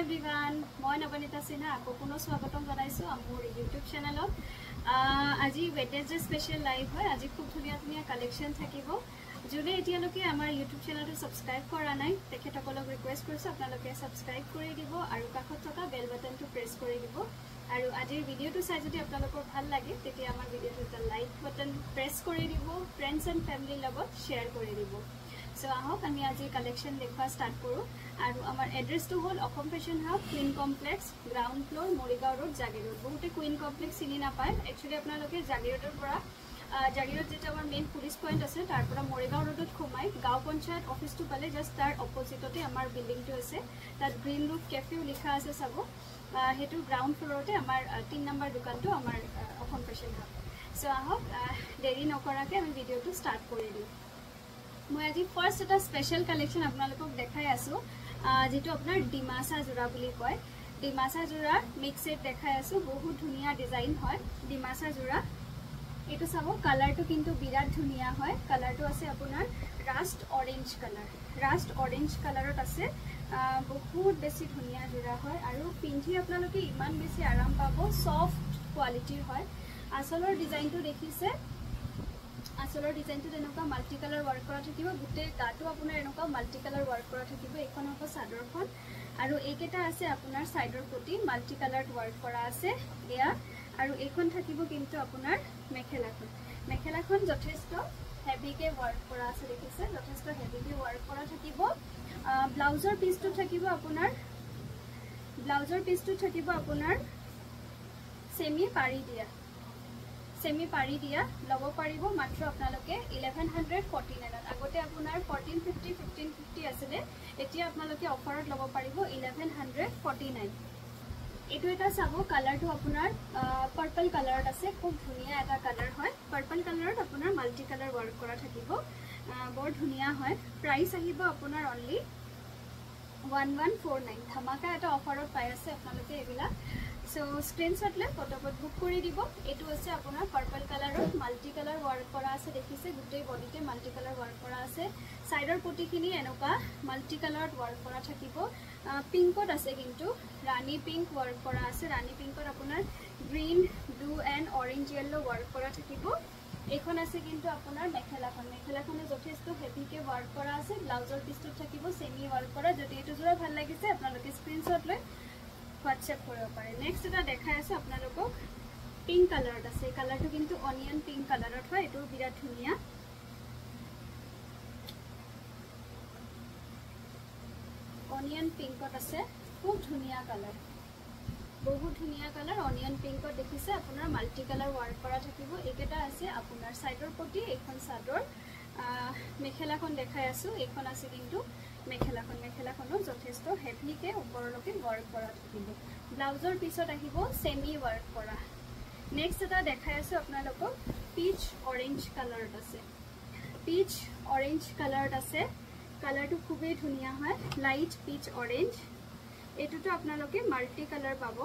everyone মই নবনিতা সিনহা আপোনাক স্বাগতম জনাইছো আমাৰ ইউটিউব চেনেলত আজি ওয়েডনেসডে স্পেশাল লাইভ হয় আজি খুব ধুনিয়া ধুনিয়া কালেকশন থাকিব যদি এতিয়ালৈকে আমাৰ ইউটিউব চেনেলটো সাবস্ক্ৰাইব কৰা নাই তেখেতসকলক ৰিকুৱেষ্ট কৰিছো আপোনালোকে সাবস্ক্ৰাইব কৰি দিব আৰু কাষত থকা বেল বাটনটো প্ৰেছ কৰি দিব আৰু আজিৰ ভিডিওটো চাই যদি আপোনালোকৰ ভাল লাগে তেতিয়া আমাৰ ভিডিওটো এটা লাইক বাটন প্ৰেছ কৰি দিব ফ্ৰেণ্ডছ এণ্ড ফ্যামিলিৰ লগত শেয়াৰ কৰি দিব So ahok ami aji collection dekha start koru aru amar address to hol Akom Fashion Hub Queen Complex ground floor Morigaon Road Jagi Road bohute Queen Complex sini na pai actually apnaloke Jagi Road pora Jagi Road jeta amar main police point ase tar pora Morigaon Road khomai Gaon Panchayat office to pale just tar opposite ote amar building to ase tar Green Roof Cafe likha ase sabo hetu ground floor ote amar 3 number dukan to amar Akom Fashion Hub so ahok deri nokorake ami video to start kori diu মই আজি first এটা special collection আপোনালোকক দেখাই আছো যেটো আপোনাৰ ডিমাসা জোৰা বুলি কয় ডিমাসা জোৰা মিক্স সেট দেখাই আছো বহুত ধুনিয়া ডিজাইন হয় ডিমাসা জোৰা এটো চাবো কালাৰটো কিন্তু বিৰাট ধুনিয়া হয় কালাৰটো আছে আপোনাৰ ৰাস্ট অৰেঞ্জ কালাৰত আছে বহুত বেছি ধুনিয়া জোৰা হয় আৰু পিন্ধি আপোনালোকে ইমান বেছি আৰাম পাবো সফট কোয়ালিটিৰ হয় আসলৰ ডিজাইনটো দেখিছে আসলৰ ডিজাইনটো এনেকা মাল্টি কালাৰ ওয়াৰ্ক কৰা থাকিব গুটে গাটো আপোনাৰ এনেকা মাল্টি কালাৰ ওয়াৰ্ক কৰা থাকিব এখন হ'ব সাদৰখন আৰু এইকেটা আছে আপোনাৰ সাইডৰ পটি মাল্টি কালাৰড ওয়াৰ্ক কৰা আছে এয়া আৰু এখন থাকিব কিন্তু আপোনাৰ মেখেলাখন যথেষ্ট হেভিকে ওয়াৰ্ক কৰা আছে দেখিছে যথেষ্ট হেভিকে ওয়াৰ্ক কৰা থাকিব ব্লাউজৰ পিসটো থাকিব আপোনাৰ सेमी पारी दिया लबो पारिब मात्र आपनालोके 1149 আগতে আপোনাৰ 1450 1550 আছিলে এতিয়া आपनालोके অফাৰত লব পাৰিব 1149 এটো এটা চাবো কালাৰটো আপোনাৰ পাৰ্পল কালাৰত আছে খুব ধুনিয়া এটা কালাৰ হয় পাৰ্পল কালাৰত আপোনাৰ মাল্টি কালাৰ ওয়াৰ্ক কৰা থাকিব বৰ ধুনিয়া হয় প্ৰাইস আহিব আপোনাৰ অনলি 1149 ধমাকা এটা অফাৰত পাই আছে आपनालोके এবিলা So screenshot le photobot book kori dibo etu ase apunar purple color or multi color work kora ase dekhise gutei body te multi color work kora ase side or poti khini enoka multi color work kora thakibo pink ot ase kintu rani pink work kora ase rani pink or apunar green blue and orange yellow work kora thakibo ekhon ase kintu apunar mekhela khone jothesto heavy ke work kora ase blouse or piece to thakibo semi work kora jodi etu jora bhal lagise apnaloke screenshot le WhatsApp কৰিব পাৰে next এটা দেখাই আছে আপোনালোকক pink কালাৰত আছে কালাৰটো কিন্তু অনিয়ন পিঙ্ক কালাৰত হয় এটো বিৰাট ধুনিয়া অনিয়ন পিঙ্কত আছে খুব ধুনিয়া কালাৰ বহুত ধুনিয়া কালাৰ অনিয়ন পিঙ্কত দেখিছে আপোনাৰ মাল্টি কালাৰ ওয়াৰ্ক কৰা থাকিব একেটা আছে আপোনাৰ সাইডৰ পটি এখন সাদৰ মেখেলাখন দেখাই আছো এখন আছে কিন্তু মেখেলাখনো যথেষ্ট হেভিকে ওপৰলৈকে ওয়াৰ্ক কৰা থাকিব ব্লাউজৰ পিছত আহিব সেমি ওয়াৰ্ক কৰা নেক্সট এটা দেখাই আছো আপোনালোকক পিচ অৰেঞ্জ কালাৰত আছে কালাৰটো খুবেই ধুনিয়া হয় লাইট পিচ অৰেঞ্জ এটোটো আপোনালোকে মাল্টি কালাৰ পাব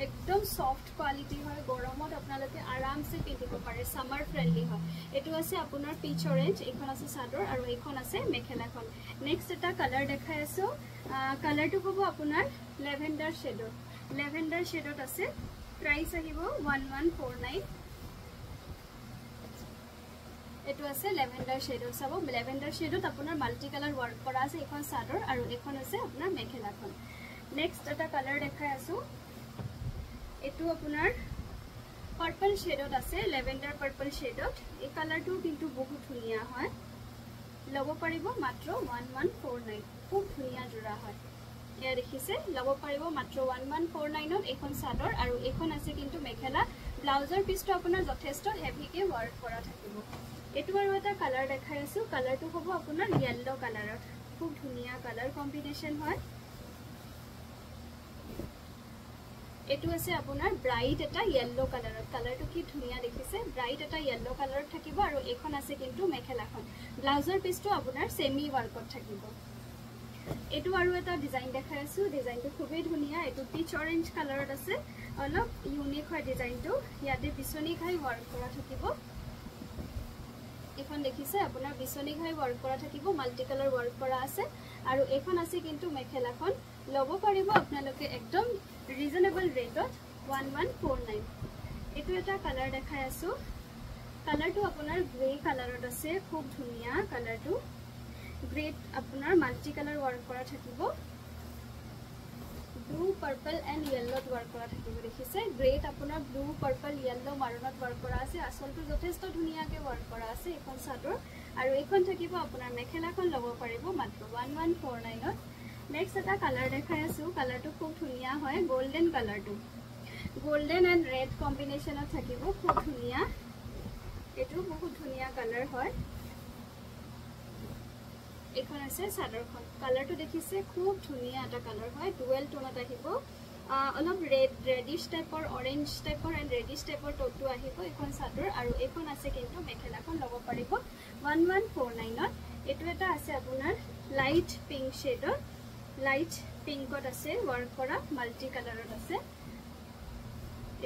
एकदम सॉफ्ट क्वालिटी হয় গৰমত আপোনালোকে আৰামসে পিন্ধিব পাৰে সামাৰ ফ্ৰেন্ডলি হয় এটো আছে আপোনাৰ পিচ অৰেঞ্জ এখন আছে সাদৰ আৰু এখন আছে মেখেলাখন নেক্সট এটা কালাৰ দেখাই আছো কালাৰটো হ'ব আপোনাৰ লেভেন্ডাৰ শেডত আছে প্ৰাইস আহিব 1149 এটো আছে লেভেন্ডাৰ শেডত চাব লেভেন্ডাৰ শেডত আপোনাৰ মাল্টি কালাৰ ওয়াৰ্ক কৰা আছে এখন সাদৰ আৰু এখন আছে আপোনাৰ মেখেলাখন নেক্সট এটা কালাৰ দেখাই আছো এটো আপোনাৰ পাৰ্পল শেডত আছে লেভেন্ডাৰ পাৰ্পল শেডত এই কালাৰটো কিন্তু বহুত ধুনিয়া হয় লব পাৰিব মাত্ৰ 1149 খুব ধুনিয়া জোৰা হয় ইয়া দেখিছে লব পাৰিব মাত্ৰ 1149 ত এখন সাদৰ আৰু এখন আছে কিন্তু মেখেলা ব্লাউজৰ পিছটো আপোনাৰ যথেষ্ট হেভিকে ওয়াৰ্ক কৰা থাকিব এটো আৰু এটা কালাৰ দেখাই আছো কালাৰটো হ'ব আপোনাৰ ইয়েলো কালাৰত খুব ধুনিয়া কালাৰ কম্বিনেশন হয় এটো আছে আপোনাৰ ব্ৰাইট এটা ইয়েলো কালাৰত কালাৰটো কি ধুনিয়া দেখিছে ব্ৰাইট এটা ইয়েলো কালাৰত থাকিব আৰু এখন আছে কিন্তু মেখেলাখন ব্লাউজৰ পিছটো আপোনাৰ সেমি ওয়াৰ্কত থাকিব এটো আৰু এটা ডিজাইন দেখাই আছো ডিজাইনটো খুবেই ধুনিয়া এটো পিচ অৰেঞ্জ কালাৰত আছে অলপ ইউনিক হয় ডিজাইনটো ইয়াতে বিছনি খাই ওয়াৰ্ক কৰা থাকিব এখন দেখিছে আপোনাৰ বিচনী ঘাই ওয়াৰ্ক কৰা থাকিব মাল্টি কালাৰ ওয়াৰ্ক কৰা আছে আৰু এখন আছে কিন্তু মেখেলাখন লব পাৰিব আপোনালোকে একদম ৰিজনেবল ৰেটত 1149 এটো এটা কালাৰ দেখাই আছো কালাৰটো আপোনাৰ গ্ৰে কালাৰত আছে খুব ধুনিয়া কালাৰটো গ্ৰেট আপোনাৰ মাল্টি কালাৰ ওয়াৰ্ক কৰা থাকিব ব্লু পাৰ্পল এন্ড ইয়েলোত ওয়াৰ্ক কৰা থাকিব দেখিছে গ্ৰেট আপোনাৰ ব্লু পাৰ্পল ইয়েলো মাৰুনত ওয়াৰ্ক কৰা আছে আসলটো যথেষ্ট ধুনিয়াকে ওয়াৰ্ক কৰা আছে এখন চাদৰ আৰু এখন থাকিব আপোনাৰ মেখেলাখন লব পাৰিব মাত্ৰ 1149 ত নেক্সট এটা কালাৰ দেখাই আছো কালাৰটো খুব ধুনিয়া হয় গোল্ডেন কালাৰটো গোল্ডেন এন্ড ৰেড কম্বিনেশনত থাকিব খুব ধুনিয়া এটো বহুত ধুনিয়া কালাৰ হয় এখন আছে চাদৰখন কালাৰটো দেখিছে খুব ধুনিয়া এটা কালাৰ হয় ডুৱেল টোনত আহিব অলপ ৰেডিশ টাইপৰ অৰেঞ্জ টাইপৰ এন্ড ৰেডিশ টাইপৰ টোটো আহিব এখন চাদৰ আৰু এখন আছে কিন্তু মেখেলাখন লব পাৰিব 1149 ত এটো এটা আছে আপোনাৰ লাইট পিংক শেডৰ লাইট পিংকত আছে ওয়াৰ্ক কৰা মাল্টি কালাৰত আছে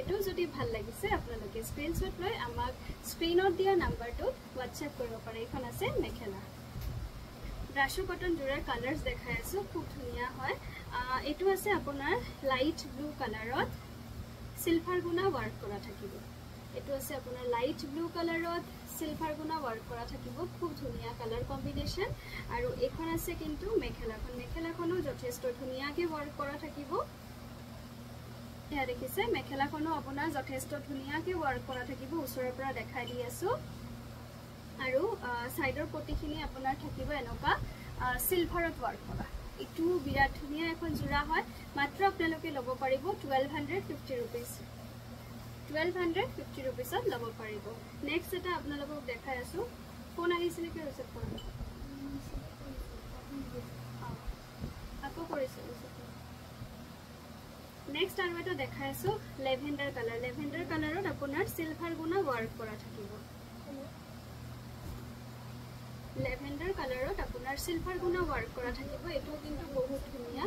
এটো যদি ভাল লাগিছে আপোনালোকে স্ক্ৰিনশ্বট লৈ আমাক স্ক্ৰিনত দিয়া নাম্বাৰটো WhatsApp কৰিব পাৰে এখন আছে মেখেলা ব্ৰাশো কটন জোৰাৰ কালাৰস দেখাই আছো খুব ধুনিয়া হয় এটো আছে আপোনাৰ লাইট ব্লু কালাৰত সিলভাৰ গুণা ওয়াৰ্ক কৰা থাকিব এটো আছে আপোনাৰ লাইট ব্লু কালাৰত সিলভাৰ গুণা ওয়াৰ্ক কৰা থাকিব খুব ধুনিয়া কালাৰ কম্বিনেশন আৰু এখন আছে কিন্তু মেখেলাখনো যথেষ্ট ধুনিয়াকে ওয়াৰ্ক কৰা থাকিব এয়া দেখিছে মেখেলাখনো আপোনাৰ যথেষ্ট ধুনিয়াকে ওয়াৰ্ক কৰা থাকিব ওচৰৰ পৰা দেখাই দি আছো আৰু সাইডৰ পটিখিনি আপোনাৰ থাকিব এনেকা সিলভাৰত ওয়াৰ্ক কৰা ইটো বিৰাট ধুনিয়া এখন জোৰা হয় মাত্ৰ আপোনালোকে লব পাৰিব 1250 रुपीस 1250 रुपीसত লব পাৰিব নেক্সট এটা আপোনালোকক দেখাই আছো ফোন আহিছিল কি ৰিসিভ কৰক আকৌ কৰিছে নেক্সট আৰু এটা দেখাই আছো লেভেন্ডাৰ কালাৰত আপোনাৰ সিলভাৰ গুণা ওয়াৰ্ক কৰা থাকিব লেভেন্ডাৰ কালাৰত আপোনাৰ সিলভাৰ গুণা ওয়াৰ্ক কৰা থাকিব এটো কিন্তু বহুত ধুনিয়া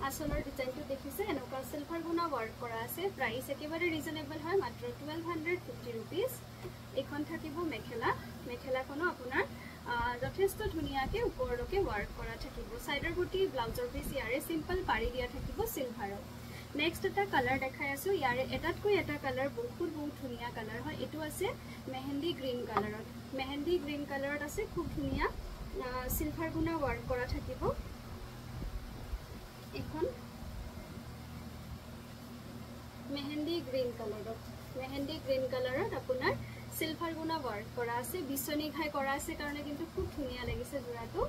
আসলৰ ডিজাইনটো দেখিছে এনেকা সিলভাৰ গুণা ওয়াৰ্ক কৰা আছে প্ৰাইস একেবাৰে ৰিজনেবল হয় মাত্ৰ 1250 रुपीस এখন থাকিব মেখেলাখনো আপোনাৰ যথেষ্ট ধুনিয়াকে ওপৰলৈকে ওয়াৰ্ক কৰা থাকিব সাইডৰ গুটি ব্লাউজৰ পিস ইয়াৰে সিম্পল পাৰি দিয়া থাকিব সিলভাৰত নেক্সট এটা কালাৰ দেখাই আছো ইয়াৰে এটাতকৈ এটা কালাৰ বহুত ধুনিয়া কালাৰ হয় এটো আছে মেহেন্দি গ্ৰীন কালাৰত আছে খুব ধুনিয়া সিলভাৰ গুণা ওয়াৰ্ক কৰা থাকিব এখন মেহেন্দি গ্ৰীন কালাৰত আপোনাৰ সিলভাৰ গুণা ওয়াৰ্ক কৰা আছে বিচনী ঘাই কৰা আছে কাৰণে কিন্তু খুব ধুনিয়া লাগিছে জোৰাটো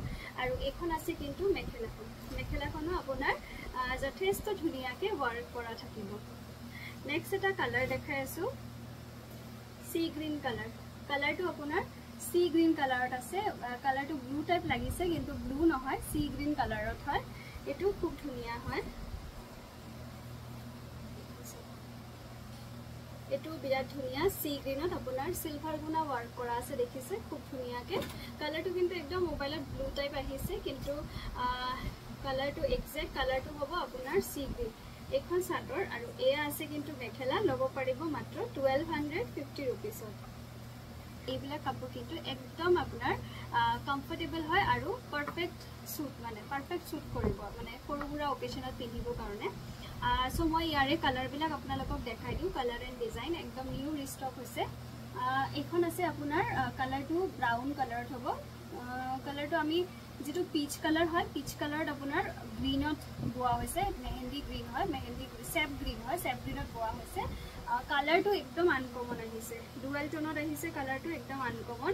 আৰু এখন আছে কিন্তু মেখেলাখনো আপোনাৰ যথেষ্ট ধুনিয়াকে ওয়াৰ্ক কৰা থাকিব নেক্সট এটা কালাৰ দেখাই আছো সি গ্ৰীন কালাৰটো আপোনাৰ সি গ্ৰীন কালাৰত আছে কালাৰটো ব্লু টাইপ লাগিছে কিন্তু ব্লু নহয় সি গ্ৰীন কালাৰত হয় এটো খুব ধুনিয়া হয় এটো বিৰাট ধুনিয়া সি গ্ৰীনত আপোনাৰ সিলভাৰ গুণা ওয়াৰ্ক কৰা আছে দেখিছে খুব ধুনিয়াকে কালাৰটো কিন্তু একদম মোবাইলত ব্লু টাইপ আহিছে কিন্তু কালাৰটো এক্সাক্ট কালাৰটো হ'ব আপোনাৰ সি গ্ৰীন এখন চাদৰ আৰু এয়া আছে কিন্তু মেখেলা লব পাৰিব মাত্ৰ 1250 रुपीसত এইবিলাক কাপোৰ কিন্তু একদম আপোনাৰ কমফৰ্টেবল হয় আৰু পাৰফেক্ট স্যুট কৰিব মানে সৰুগুৰা অকেশনত পিন্ধিব কাৰণে সো মই ইয়াৰে কালাৰ বিলাক আপোনালোকক দেখাই দিও কালাৰ এন্ড ডিজাইন একদম নিউ ৰিস্টক হৈছে এখন আছে আপোনাৰ কালাৰটো ব্ৰাউন কালাৰত হ'ব কালাৰটো আমি যেটো পিচ কালাৰ হয় পিচ কালাৰত আপোনাৰ গ্ৰীনত বোৱা হৈছে মেহেন্দি গ্ৰীন হয় সেপ গ্ৰীনত বোৱা হৈছে কালাৰটো একদম আনকমন আহিছে ডুৱেল টোনত আহিছে কালাৰটো একদম আনকমন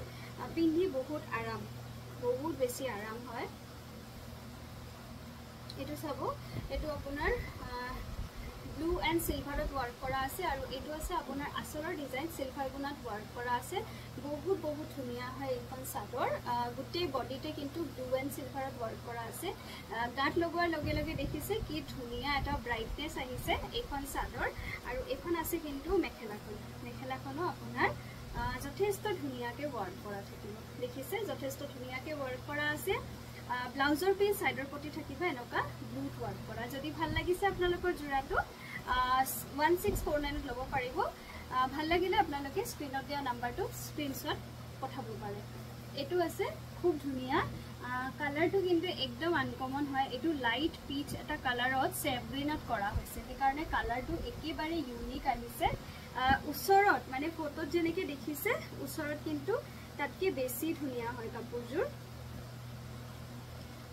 পিন্ধি বহুত বেছি আৰাম হয় এটো চাব এটো আপোনাৰ ব্লু এন্ড সিলভাৰত ওয়াৰ্ক কৰা আছে আৰু এটো আছে আপোনাৰ আসলৰ ডিজাইন সিলভাৰ গুণাত ওয়াৰ্ক কৰা আছে বহুত ধুনিয়া হয় এখন চাদৰ গুটে বডিতে কিন্তু ব্লু এন্ড সিলভাৰত ওয়াৰ্ক কৰা আছে গাঁত লগোৱাৰ লগে লগে দেখিছে কি ধুনিয়া এটা ব্ৰাইটনেস আহিছে এখন চাদৰ আৰু এখন আছে কিন্তু মেখেলাখনো আপোনাৰ যথেষ্ট ধুনিয়াকে ওয়াৰ্ক কৰা থাকিব দেখিছে যথেষ্ট ধুনিয়াকে ওয়াৰ্ক কৰা আছে ব্লাউজৰ পিস সাইডৰ পটি থাকিব এনেকা ব্লু ওয়াৰ্ক কৰা যদি ভাল লাগিছে আপোনালোকৰ জোৰাটো 1649 লব পাৰিব ভাল লাগিলে আপোনালোকে স্ক্ৰিনত দিয়া নাম্বাৰটো স্ক্ৰিনশ্বট পঠাব পাৰে এটো আছে খুব ধুনিয়া কালাৰটো কিন্তু একদম আনকমন হয় এটো লাইট পিচ এটা কালাৰত সেভগ্ৰিনত কৰা হৈছে সেই কাৰণে কালাৰটো একেবাৰে ইউনিক আহিছে উছৰত মানে ফটোত যেনেকে দেখিছে উছৰত কিন্তু তাতকে বেছি ধুনিয়া হয় কাপোৰজোৰ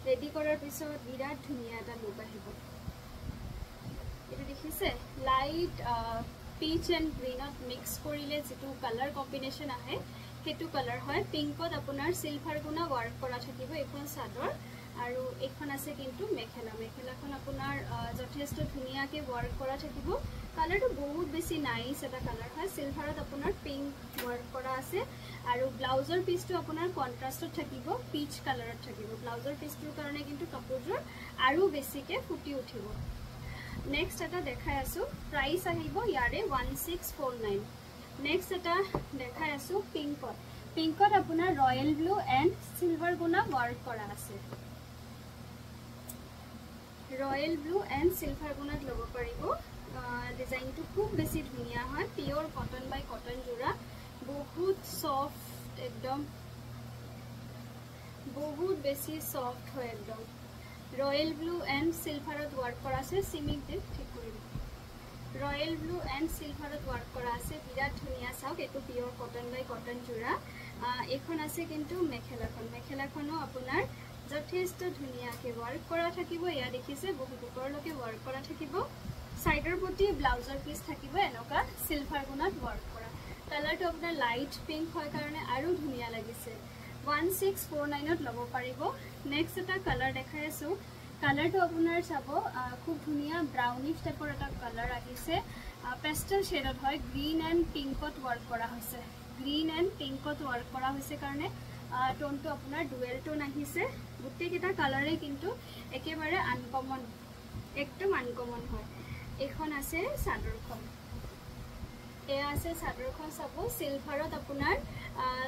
ৰেডি কৰাৰ পিছত বিৰাট ধুনিয়া এটা লুক আহিব এটো দেখিছে লাইট পিচ এণ্ড গ্ৰীনত মিক্স কৰিলে যেটো কালাৰ কম্বিনেশ্যন আহে হেতু কালাৰ হয় পিংকত আপোনাৰ সিলভাৰ গুণা ওয়াৰ্ক কৰা থাকিব এখন সাদৰ আৰু এখন আছে কিন্তু মেখেলাখন আপোনাৰ যথেষ্ট ধুনিয়াকে ওয়াৰ্ক কৰা থাকিব কালাৰটো বহুত বেছি নাইস এটা কালাৰ হয় সিলভাৰত আপোনাৰ পিংক ওয়াৰ্ক কৰা আছে আৰু ব্লাউজৰ পিচটো আপোনাৰ কন্ট্ৰাস্টত থাকিব পিচ কালাৰত থাকিব ব্লাউজৰ পিচটোৰ কাৰণে কিন্তু কাপোৰজোৰ আৰু বেছিকে ফুটি উঠিব নেক্সট এটা দেখাই আছো প্ৰাইস আহিব ইয়াৰে 1649 নেক্সট এটা দেখাই আছো পিংকত আপোনাৰ ৰয়েল ব্লু এণ্ড সিলভাৰ গুণা ওয়াৰ্ক কৰা আছে ৰয়েল ব্লু এণ্ড সিলভাৰ গুণাত ল'ব পাৰিব ডিজাইনটো খুব বেছি ধুনিয়া হয় পিওর কটন বাই কটন জোড়া বহুত সফট একদম বহুত বেছি সফট হয় একদম রয়েল ব্লু এণ্ড সিলভাৰত ওয়াৰ্ক কৰা আছে সিমিক দে ঠিক কৰি ৰয়েল ব্লু এণ্ড সিলভাৰত ওয়াৰ্ক কৰা আছে বিৰাট ধুনিয়া চাওক এটো পিওৰ কটন বাই কটন জোড়া এখন আছে কিন্তু মেখেলাখনো আপোনাৰ যথেষ্ট ধুনিয়াকে ওয়াৰ্ক কৰা থাকিব ইয়া দেখিছে বহুত ওপৰলৈকে ওয়াৰ্ক কৰা থাকিব সাইডৰ প্ৰতি ব্লাউজৰ পিস থাকিব এনেকা সিলভাৰ গুণাত ওয়াৰ্ক কৰা কালাৰটো আপোনাৰ লাইট পিংক হয় কাৰণে আৰু ধুনিয়া লাগিছে 1649ত ল'ব পাৰিব নেক্সট এটা কালাৰ দেখাই আছো কালাৰটো আপোনাৰ চাব খুব ধুনিয়া ব্ৰাউনিশ টাইপৰ এটা কালাৰ আহিছে পেস্টেল শেডত হয় গ্ৰীন এণ্ড পিংকত ওয়াৰ্ক কৰা হৈছে গ্ৰীন এণ্ড পিংকত ওয়াৰ্ক কৰা হৈছে কাৰণে টোনটো আপোনাৰ ডুৱেল টোন আহিছে গুটেকিটা কালাৰে কিন্তু একেবাৰে আনকমন একদম আনকমন হয় এখন আছে সাদৰখন এয়া আছে সাদৰখন চাব সিলভাৰত আপোনাৰ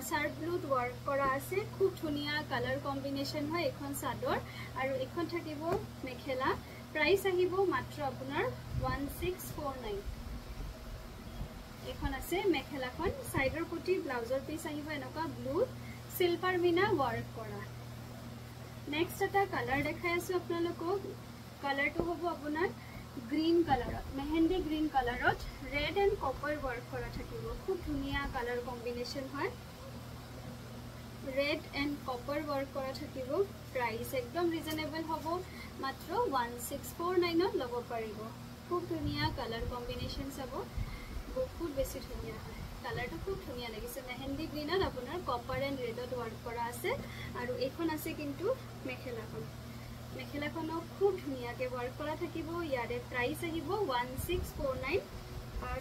সাৰ্ফ ব্লুত ওয়াৰ্ক কৰা আছে খুব ধুনিয়া কালাৰ কম্বিনেশ্যন হয় এখন সাদৰ আৰু এখন থাকিব মেখেলা প্ৰাইস আহিব মাত্ৰ আপোনাৰ 1649 এখন আছে মেখেলাখন সাইডৰ প্ৰতি ব্লাউজৰ পিস আহিব এনেকা ব্লু সিলভাৰ বিনা ওয়াৰ্ক কৰা নেক্সট এটা কালাৰ দেখাই আছো আপোনালোকক কালাৰটো হ'ব আপোনাৰ গ্ৰীন কালাৰত মেহেন্দি গ্ৰীন কালাৰত ৰেড এণ্ড কপাৰ ওয়াৰ্ক কৰা থাকিব খুব ধুনিয়া কালাৰ কম্বিনেশ্যন হয় ৰেড এণ্ড কপাৰ ওয়াৰ্ক কৰা থাকিব প্ৰাইস একদম ৰিজনেবল হ'ব মাত্ৰ 1649ত ল'ব পাৰিব খুব ধুনিয়া কালাৰ কম্বিনেশ্যন চাব বহুত বেছি ধুনিয়া হয় কালাৰটো খুব ধুনিয়া লাগিছে মেহেন্দি গ্ৰীনত আপোনাৰ কপাৰ এণ্ড ৰেডত ওয়াৰ্ক কৰা আছে আৰু এখন আছে কিন্তু মেখেলাখনো খুব ধুনিয়াকে ওয়াৰ্ক কৰা থাকিব ইয়াৰে প্ৰাইস আহিব 1649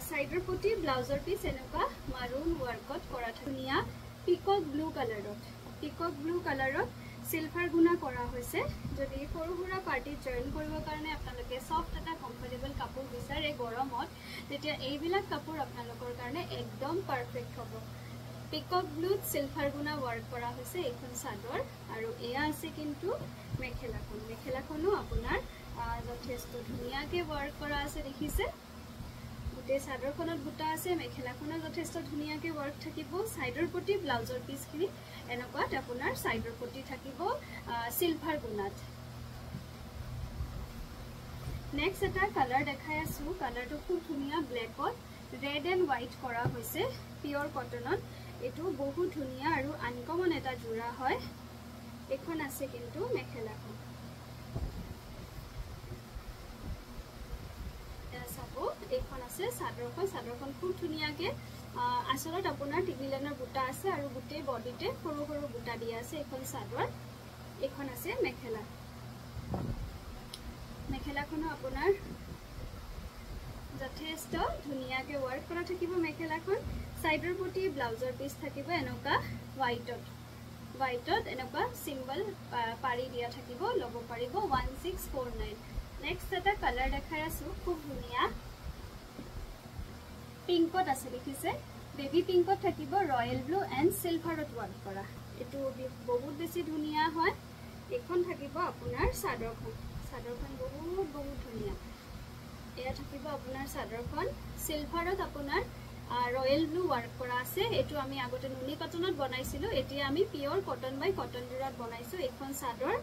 সাইডৰ প্ৰতি ব্লাউজৰ পিস এনেকা মাৰুন ওয়াৰ্কত কৰা ধুনিয়া পিকক ব্লু কালাৰত সিলভাৰ গুণা কৰা হৈছে যদি সৰু সুৰা পাৰ্টি জয়েন কৰিবৰ কাৰণে আপোনালোকে সফট এটা কমফৰ্টেবল কাপোৰ বিচাৰে গৰমত তেতিয়া এইবিলাক কাপোৰ আপোনালোকৰ কাৰণে একদম পাৰফেক্ট হ'ব পিকক ব্লুত সিলভাৰ গুণা ওয়াৰ্ক কৰা হৈছে এখন সাদৰ আৰু এয়া আছে কিন্তু মেখেলাখনো আপোনাৰ যথেষ্ট ধুনিয়াকে ওয়াৰ্ক কৰা আছে দেখিছে গুটে সাদৰখনত বুটা আছে মেখেলাখনত যথেষ্ট ধুনিয়াকে ওয়াৰ্ক থাকিব সাইডৰ প্ৰতি ব্লাউজৰ পিসখিনি এনেকুৱাত আপোনাৰ সাইডৰ প্ৰতি থাকিব সিলভাৰ গুণাত নেক্সট এটা কালাৰ দেখাই আছো কালাৰটো খুব ধুনিয়া ব্ল্যাকত ৰেড এণ্ড হোৱাইট কৰা হৈছে পিওৰ কটনত এটো বহুত ধুনিয়া আৰু আনকমন এটা জোড়া হয় এখন আছে কিন্তু মেখেলাখন এখন আছে সাদৰখন খুব ধুনিয়াকে আসলত আপোনাৰ টিগলিলাইনৰ বুটা আছে আৰু গুটে বডিতে সৰু সৰু বুটা দিয়া আছে এখন সাদৰ এখন আছে মেখেলাখনো আপোনাৰ যথেষ্ট ধুনিয়াকে ওয়াৰ্ক কৰা থাকিব মেখেলাখন সাইডৰ প্ৰতি ব্লাউজৰ পিস থাকিব এনেকা হোৱাইটত এনেকা সিম্বল পাৰি দিয়া থাকিব ল'ব পাৰিব 1649 নেক্সট এটা কালাৰ দেখাই আছো খুব ধুনিয়া পিংকত আছে দেখিছে বেবি পিংকত থাকিব ৰয়েল ব্লু এণ্ড সিলভাৰত ওয়াৰ্ক কৰা এটো বহুত বেছি ধুনিয়া হয় এখন থাকিব আপোনাৰ সাদৰখন বহুত ধুনিয়া এয়া থাকিব আপোনাৰ সাদৰখন সিলভাৰত আপোনাৰ ৰয়েল ব্লু ওয়ার্ক করা আছে এটু আমি আগতে নুনি কটনত বনাইছিলো এতিয়া আমি পিওর কটন বাই কটন জোড়াত বনাইছো এখন চাদৰ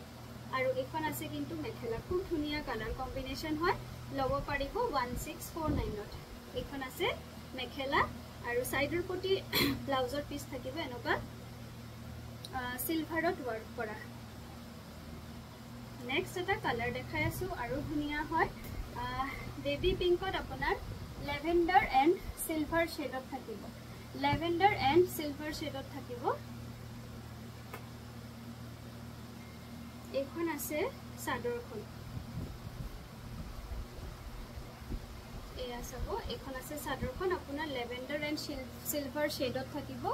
আৰু এখন আছে কিন্তু মেখেলা খুব ধুনিয়া কালাৰ কম্বিনেশন হয় লব পাৰিব 1649 ত এখন আছে মেখেলা আৰু সাইডৰ পটি ব্লাউজৰ পিস থাকিব এনেকা সিলভাৰত ওয়াৰ্ক কৰা নেক্সট এটা কালাৰ দেখাই আছো আৰু ধুনিয়া হয় বেবি পিঙ্কত আপোনাৰ লেভেন্ডাৰ এন্ড সিলভাৰ শেডত থাকিব লেভেন্ডাৰ এন্ড সিলভাৰ শেডত থাকিব এখন আছে চাদৰখন এয়া চাব এখন আছে চাদৰখন আপোনাৰ লেভেন্ডার এন্ড সিলভার শেডত থাকিব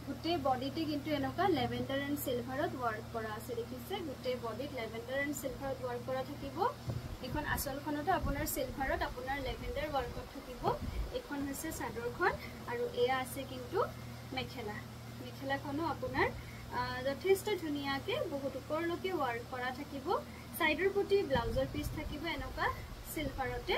গুটে বডিতে কিন্তু এনেকা লেভেন্ডার এন্ড সিলভারত ওয়ার্ক করা আছে দেখিছে গুটে বডিত লেভেন্ডার এন্ড সিলভারত ওয়ার্ক করা থাকিব এখন আসলখনটো আপোনাৰ সিলভাৰত আপোনাৰ লেভেন্ডাৰ ওয়াৰ্কত থাকিব এখন হৈছে চাদৰখন আৰু এয়া আছে কিন্তু মেখেলা মেখেলাখনো আপোনাৰ যথেষ্ট ধুনিয়াকে বহুত ওপৰলৈকে ওয়াৰ্ক কৰা থাকিব সাইডৰ পটি ব্লাউজৰ পিস থাকিব এনেকা সিলভাৰতে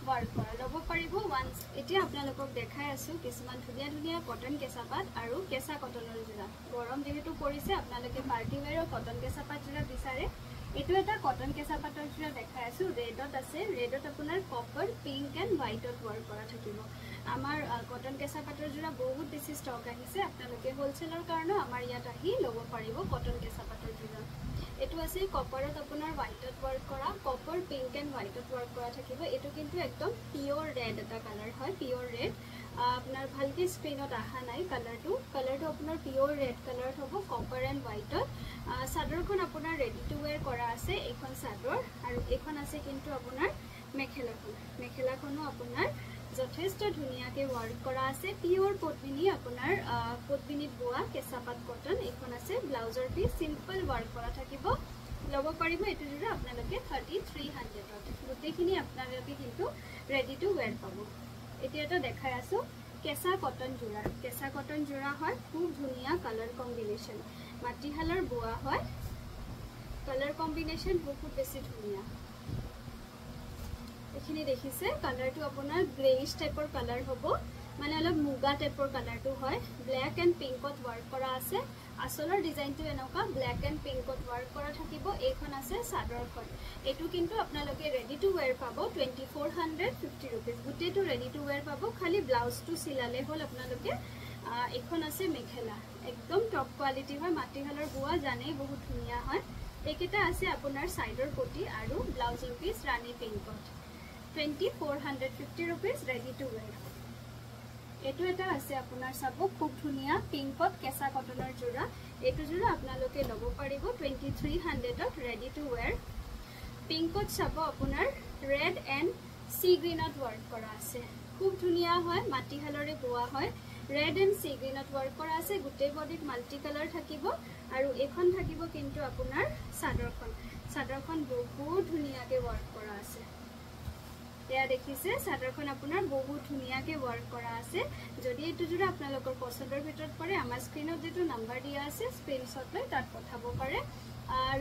ওয়াৰ্ক কৰা লব পাৰিব ওয়ান্স এতিয়া আপোনালোকক দেখাই আছো কিছুমান ধুনিয়া ধুনিয়া কটন কেঁচাপাত আৰু কেঁচা কটনৰ জোড়া গৰম যেহেতু পৰিছে আপোনালোকে পাৰ্টি ওয়্যাৰৰ কটন কেঁচাপাত জোড়া বিচাৰে এটো এটা কটন কেঁচাপাতৰ জোড়া দেখাই আছো ৰেডত আছে ৰেডত আপোনাৰ কপাৰ পিঙ্ক এন্ড হোয়াইটত ওয়াৰ্ক কৰা থাকিব আমাৰ কটন কেঁচাপাতৰ জোড়া বহুত বেছি ষ্টক আহিছে আপোনালোকে হোলসেলৰ কাৰণে আমাৰ ইয়াত আহি লব পাৰিব কটন কেঁচাপাতৰ জোড়া এটো আছে কপাৰত আপোনাৰ হোয়াইটত ওয়ার্ক করা কপার পিঙ্ক এন্ড হোয়াইটত ওয়ার্ক করা থাকিব এটো কিন্তু একদম পিওর রেড এটা কালার হয় পিওর রেড আপনার ভালকে স্ক্রিনত আহা নাই কালারটো আপনার পিওর রেড কালার হবো কপার এন্ড হোয়াইটত চাদৰখন আপোনাৰ ৰেডি টু ওয়্যাৰ কৰা আছে এখন চাদৰ আৰু এখন আছে কিন্তু আপোনাৰ মেখেলাখনো আপোনাৰ যথেষ্ট ধুনিয়াকে ওয়াৰ্ক কৰা আছে পিওৰ পটবিনি আপোনাৰ পটবিনিত বোৱা কেঁচাপাত কটন এখন আছে ব্লাউজৰ পিস সিম্পল ওয়াৰ্ক কৰা থাকিব লব পাৰিব এটো জোড়া আপোনালোকে 3300 ত গুটেখিনি আপোনালোকে কিন্তু ৰেডি টু ওয়্যার পাব এতিয়া এটা দেখাই আছো কেঁচা কটন জোড়া হয় খুব ধুনিয়া কালার কম্বিনেশন মাটিহালৰ বোৱা হয় কালাৰ কম্বিনেশন বহুত বেছি ধুনিয়া এখিনি দেখিছে কালাৰটো আপোনাৰ গ্ৰেইশ টাইপৰ কালাৰ হবো মানে অলপ মুগা টাইপৰ কালাৰটো হয় ব্ল্যাক এন্ড পিঙ্কত ওয়াৰ্ক কৰা আছে আসলৰ ডিজাইনটো এনেকা ব্ল্যাক এন্ড পিঙ্কত ওয়াৰ্ক কৰা থাকিব এখন আছে চাদৰখন এটো কিন্তু আপোনালোকে ৰেডি টু ওয়্যাৰ পাব 2450 रुपीस গুটেটো ৰেডি টু ওয়্যার পাব খালি ব্লাউজটো সিলালে হল আপোনালোকে এখন আছে মেখেলা একদম টপ কোয়ালিটি হয় মাটিহালৰ বোৱা জানেই বহুত ধুনিয়া হয় একেটা আছে আপোনাৰ সাইডৰ পটি আৰু ব্লাউজৰ পিস ৰানী পিঙ্কত 2450 रुपीस ৰেডি টু ওয়্যাৰ এটো এটা আছে আপোনাৰ চাব খুব ধুনিয়া পিঙ্কত কেঁচা কটনৰ জোড়া এটো জোড়া আপোনালোকে লব পাৰিব 2300 ত ৰেডি টু ওয়্যাৰ পিঙ্কত চাব আপোনাৰ ৰেড এন্ড সি গ্ৰীনত ওয়াৰ্ক কৰা আছে খুব ধুনিয়া হয় মাটিহালৰে বোৱা হয় ৰেড এন্ড সি গ্ৰীনত ওয়াৰ্ক কৰা আছে গুটে বডিত মাল্টি কালাৰ থাকিব আৰু এখন থাকিব কিন্তু আপোনাৰ চাদৰখন বহুত ধুনিয়াকে ওয়াৰ্ক কৰা আছে এয়া দেখিছে চাদৰখন আপোনাৰ বহুত ধুনিয়াকে ওয়াৰ্ক কৰা আছে যদি এটো জোড়া আপোনালোকৰ পছন্দৰ ভিতৰত পৰে আমাৰ স্ক্ৰিনত যেটো নাম্বাৰ দিয়া আছে স্ক্ৰিনশ্বট লৈ তাত পঠাব পাৰে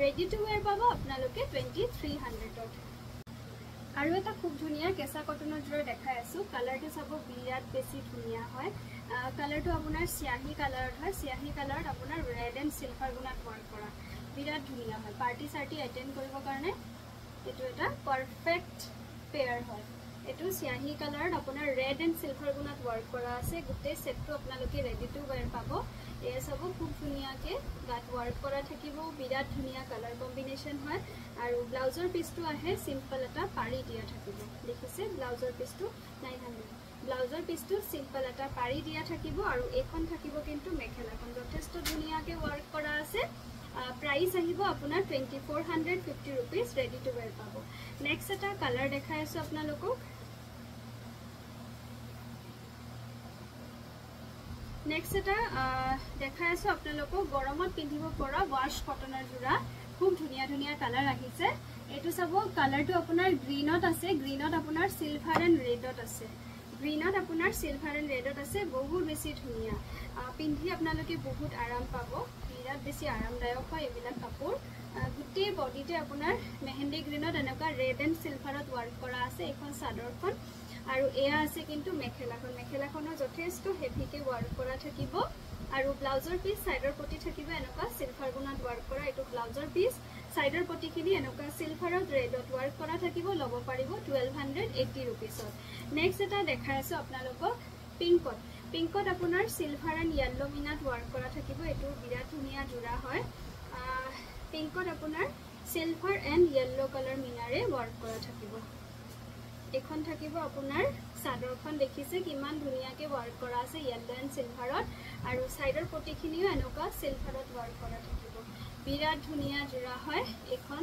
ৰেডি টু ওয়্যাৰ পাব আপোনালোকে 2300 ত আৰু এটা খুব ধুনিয়া কেঁচা কটনৰ জোড়া দেখাই আছো কালাৰটো চাব বিৰাট বেছি ধুনিয়া হয় কালাৰটো আপোনাৰ সিয়াহি কালাৰত হয় সিয়াহি কালাৰত আপোনাৰ ৰেড এন্ড সিলভাৰ গুণত ওয়াৰ্ক কৰা বিৰাট ধুনিয়া হয় পাৰ্টি সাৰ্টি এটেন্ড কৰিবৰ কাৰণে এটো এটা পাৰফেক্ট পেয়াৰ হয় এটো সিয়াহি কালাৰত আপোনাৰ ৰেড এন্ড সিলভাৰ গুণত ওয়াৰ্ক কৰা আছে গুটে সেটটো আপোনালোকে ৰেডি টু ওয়্যাৰ পাব এয়া সব খুব ধুনিয়াকে গাত ওয়াৰ্ক কৰা থাকিব বিৰাট ধুনিয়া কালাৰ কম্বিনেশন হয় আৰু ব্লাউজৰ পিসটো আহে সিম্পল এটা পাৰি দিয়া থাকিব দেখিছে ব্লাউজৰ পিসটো 900 ব্লাউজৰ পিসটো সিম্পল এটা পাৰি দিয়া থাকিব আৰু এখন থাকিব কিন্তু মেখেলাখন যথেষ্ট ধুনিয়াকে ওয়াৰ্ক কৰা আছে प्राइस আহিব আপোনাৰ 2450 रुपीस ৰেডি টু ওয়্যাৰ পাব নেক্সট এটা কালাৰ দেখাই আছো আপোনালোকক নেক্সট এটা দেখাই আছো আপোনালোকক গৰমত পিন্ধিব পৰা ওয়াশ কটনৰ জোড়া খুব ধুনিয়া ধুনিয়া কালাৰ আহিছে এটো চাব কালাৰটো আপোনাৰ গ্ৰীনত আছে গ্ৰীনত আপোনাৰ সিলভাৰ এন্ড ৰেডত আছে গ্ৰীনত আপোনাৰ সিলভাৰ এন্ড ৰেডত আছে বহুত বেছি ধুনিয়া পিন্ধি আপোনালোকে বহুত আৰাম পাব বিৰাট বেছি আৰামদায়ক হয় এবিলাক কাপোৰ গুটে বডিতে আপোনাৰ মেহেন্দি গ্ৰীনত এনেকা ৰেড এন্ড সিলভাৰত ওয়াৰ্ক কৰা আছে এখন চাদৰখন আৰু এয়া আছে কিন্তু মেখেলাখনৰ যথেষ্ট হেভিকে ওয়াৰ্ক কৰা থাকিব আৰু ব্লাউজৰ পিস সাইডৰ পটি থাকিব এনেকা সিলভাৰ গুণত ওয়াৰ্ক কৰা এটো ব্লাউজৰ পিস সাইডৰ পটিখিনি এনেকা সিলভাৰত ৰেডত ওয়াৰ্ক কৰা থাকিব লব পাৰিব 1280 रुपीसত নেক্সট এটা দেখাই আছো আপোনালোকক পিংকত আপোনাৰ silver and yellow Minat work কৰা থাকিব এটো বিৰাট ধুনিয়া জোৰা হয় পিংকত আপোনাৰ silver and yellow colour মিনাৰে work কৰা থাকিব এখন থাকিব আপোনাৰ সাদৰখন দেখিছে কিমান ধুনিয়াকে ওয়াৰ্ক কৰা আছে ইয়েলো এন্ড সিলভাৰত আৰু সাইডৰ পটিখিনিও এনেকা সিলভাৰত ওয়াৰ্ক কৰা থাকিব বিৰাট ধুনিয়া জোৰা হয় এখন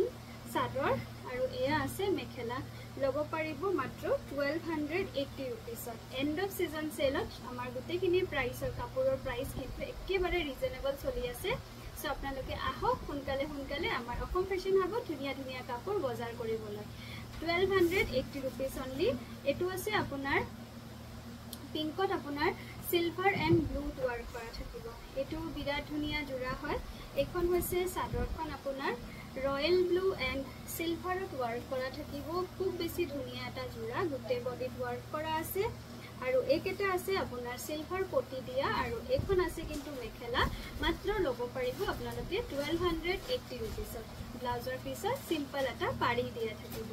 সাদৰ আৰু এয়া আছে মেখেলা লব পাৰিব মাত্ৰ 1280 रुपीसত এন্ড অফ সিজন সেলত আমাৰ গুটেখিনি প্ৰাইসৰ কাপোৰৰ প্ৰাইস কিন্তু একেবাৰে ৰিজনেবল চলি আছে সো আপোনালোকে আহক সোনকালে আমাৰ অসম ফেশন হাবত ধুনিয়া কাপোৰ বজাৰ কৰিবলৈ 1280 रुपीस only এটো আছে আপোনাৰ পিংকত আপোনাৰ সিলভাৰ এন্ড ব্লু ওয়াৰ্ক কৰা থাকিব এটো বিৰাট ধুনিয়া জোৰা হয় এখন হৈছে সাদৰখন আপোনাৰ ৰয়েল ব্লু এন্ড সিলভাৰত ওয়াৰ্ক কৰা থাকিব খুব বেছি ধুনিয়া এটা জোৰা গুটে বডিত ওয়াৰ্ক কৰা আছে আৰু একেটা আছে আপোনাৰ সিলভাৰ পটি দিয়া আৰু এখন আছে কিন্তু মেখেলা মাত্ৰ লব পাৰিব আপোনালোকে 1280 रुपीसত ব্লাউজৰ পিছত সিম্পল এটা পাৰি দিয়া থাকিব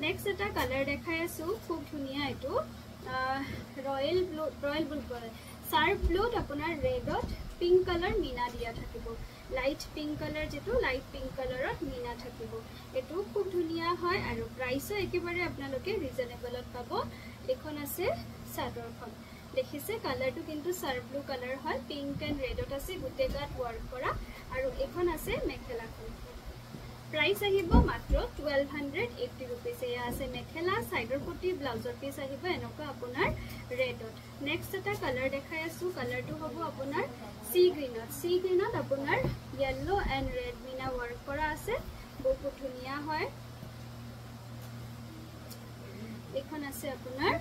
নেক্সট এটা কালাৰ দেখাই আছো খুব ধুনিয়া এটো ৰয়েল ব্লু সাৰ্ফ ব্লুত আপোনাৰ ৰেডত পিংক কালাৰ মিনা দিয়া থাকিব লাইট পিংক কালাৰ যেটো লাইট পিংক কালাৰত মিনা থাকিব এটো খুব ধুনিয়া হয় আৰু প্ৰাইসও একেবাৰে আপোনালোকে ৰিজনেবলত পাব এখন আছে সাদৰখন দেখিছে কালাৰটো কিন্তু সাৰ্ফ ব্লু কালাৰ হয় পিংক এন্ড ৰেডত আছে গুটেগাত ওয়াৰ্ক কৰা আৰু এখন আছে মেখেলাখন प्राइस আহিব মাত্ৰ 1280 रुपीस এয়া আছে মেখেলা সাইডৰ পটি ব্লাউজৰ পিস আহিব এনেকা আপোনাৰ ৰেডত নেক্সট এটা কালাৰ দেখাই আছো কালাৰটো হ'ব আপোনাৰ সি গ্ৰীনত আপোনাৰ ইয়েলো এন্ড ৰেড মিনা ওয়াৰ্ক কৰা আছে বহুত ধুনিয়া হয় এখন আছে আপোনাৰ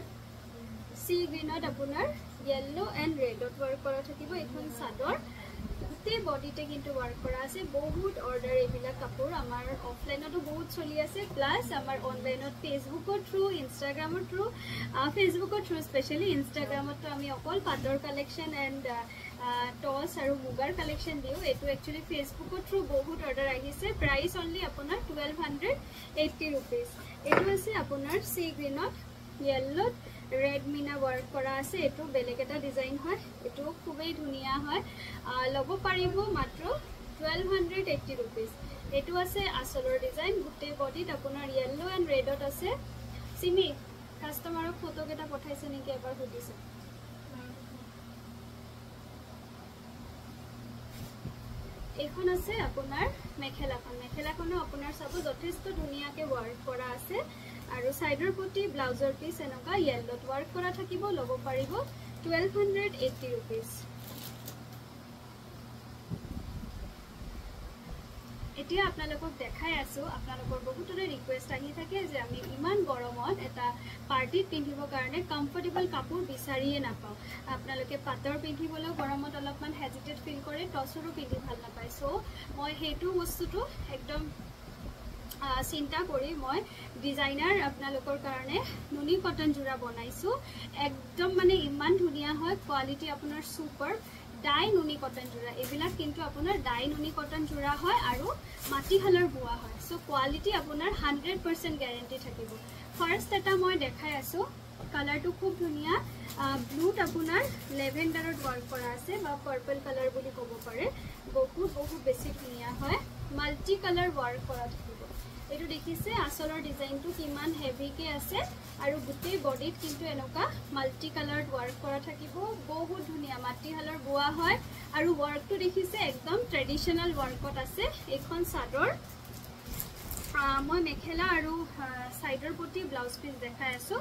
সি গ্ৰীনত আপোনাৰ ইয়েলো এন্ড ৰেডত ওয়াৰ্ক কৰা থাকিব এখন সাদৰ গুটে বডিতে কিন্তু ওয়াৰ্ক কৰা আছে বহুত অৰ্ডাৰ এবিলা কাপোৰ আমাৰ অফলাইনতো বহুত চলি আছে প্লাস আমাৰ অনলাইনত ফেসবুকৰ থ্ৰু ইনষ্টাগ্ৰামৰ থ্ৰু ফেসবুকৰ থ্ৰু স্পেশালি ইনষ্টাগ্ৰামত আমি অকল পাটৰ কালেকশন এন্ড টস আৰু মুগাৰ কালেকশন দিও এটো একচুয়ালি ফেসবুকৰ থ্ৰু বহুত অৰ্ডাৰ আহিছে প্ৰাইস অনলি আপোনাৰ 1280 रुपीस এটো আছে আপোনাৰ সি গ্ৰীনত ইয়েলো ৰেড মিনা ওয়াৰ্ক কৰা আছে এটো বেলেগ এটা ডিজাইন হয় এটো খুবেই ধুনিয়া হয় লব পাৰিব মাত্ৰ 1280 रुपीस এটো আছে আসলৰ ডিজাইন গুটে বডিত আপোনাৰ ইয়েলো এন্ড ৰেডত আছে সিমি কাস্টমাৰক ফটো কেটা পঠাইছে নেকি এবাৰ সুধিছে এখন আছে আপোনাৰ মেখেলাখনো আপোনাৰ সব যথেষ্ট ধুনিয়াকে ওয়াৰ্ক কৰা আছে আৰু সাইডৰ পটি ব্লাউজৰ পিস এনেকা ইয়েলোত ওয়াৰ্ক কৰা থাকিব লব পাৰিব 1280 रुपीस এতিয়া আপোনালোকক দেখাই আছো আপোনালোকৰ বহুতৰে ৰিকুৱেষ্ট আহি থাকে যে আমি ইমান গৰমত এটা পাৰ্টিত পিন্ধিবৰ কাৰণে কমফৰ্টেবল কাপোৰ বিচাৰিয়ে নাপাও আপোনালোকে পাটৰ পিন্ধিবলৈ গৰমত অলপমান হেজিটেট ফিল কৰে টসৰো পিন্ধি ভাল নাপায় সো মই হেতু বস্তুটো একদম চিন্তা কৰি মই ডিজাইনাৰ আপোনালোকৰ কাৰণে নুনি কটন জোৰা বনাইছো একদম মানে ইমান ধুনিয়া হয় কোৱালিটি আপোনাৰ সুপাৰ ডাই নুনি কটন জোৰা এবিলাক কিন্তু আপোনাৰ ডাই নুনি কটন জোৰা হয় আৰু মাটিহালৰ বোৱা হয় সো কোৱালিটি আপোনাৰ 100% গ্যাৰান্টি থাকিব ফাৰ্স্ট এটা মই দেখাই আছো কালাৰটো খুব ধুনিয়া ব্লুত আপোনাৰ লেভেন্ডাৰত ওয়াৰ্ক কৰা আছে বা পাৰ্পল কালাৰ বুলি ক'ব পাৰে বহুত বেছি ধুনিয়া হয় মাল্টি কালাৰ ওয়াৰ্ক কৰা থাকিব এটো দেখিছে আসলৰ ডিজাইনটো কিমান হেভিকে আছে আৰু গুটে বডিত কিন্তু এনেকা মাল্টি কালাৰত ওয়াৰ্ক কৰা থাকিব বহুত ধুনিয়া মাটিহালৰ বোৱা হয় আৰু ওয়াৰ্কটো দেখিছে একদম ট্ৰেডিশনাল ওয়াৰ্কত আছে এখন সাদৰ মই মেখেলা আৰু সাইডৰ পটি ব্লাউজ পিস দেখাই আছো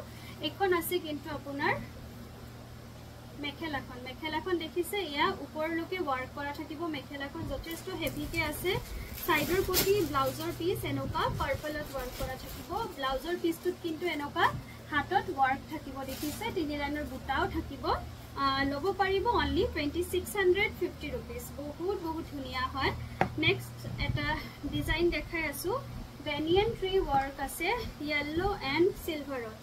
এখন আছে কিন্তু আপোনাৰ মেখেলাখন দেখিছে ইয়া উপৰলৈকে ওয়াৰ্ক কৰা থাকিব মেখেলাখন যথেষ্ট হেভিকে আছে সাইডৰ পটি ব্লাউজৰ পিস এনেকা পাৰ্পলত ওয়াৰ্ক কৰা থাকিব ব্লাউজৰ পিসটোত কিন্তু এনেকা হাতত ওয়াৰ্ক থাকিব দেখিছে তিনি লাইনৰ বুটাও থাকিব লব পাৰিব অনলি 2650 रुपीस বহুত ধুনিয়া হয় নেক্সট এটা ডিজাইন দেখাই আছো ভেনিয়ান ট্রি ওয়ার্ক আছে ইয়েলো এন্ড সিলভাৰত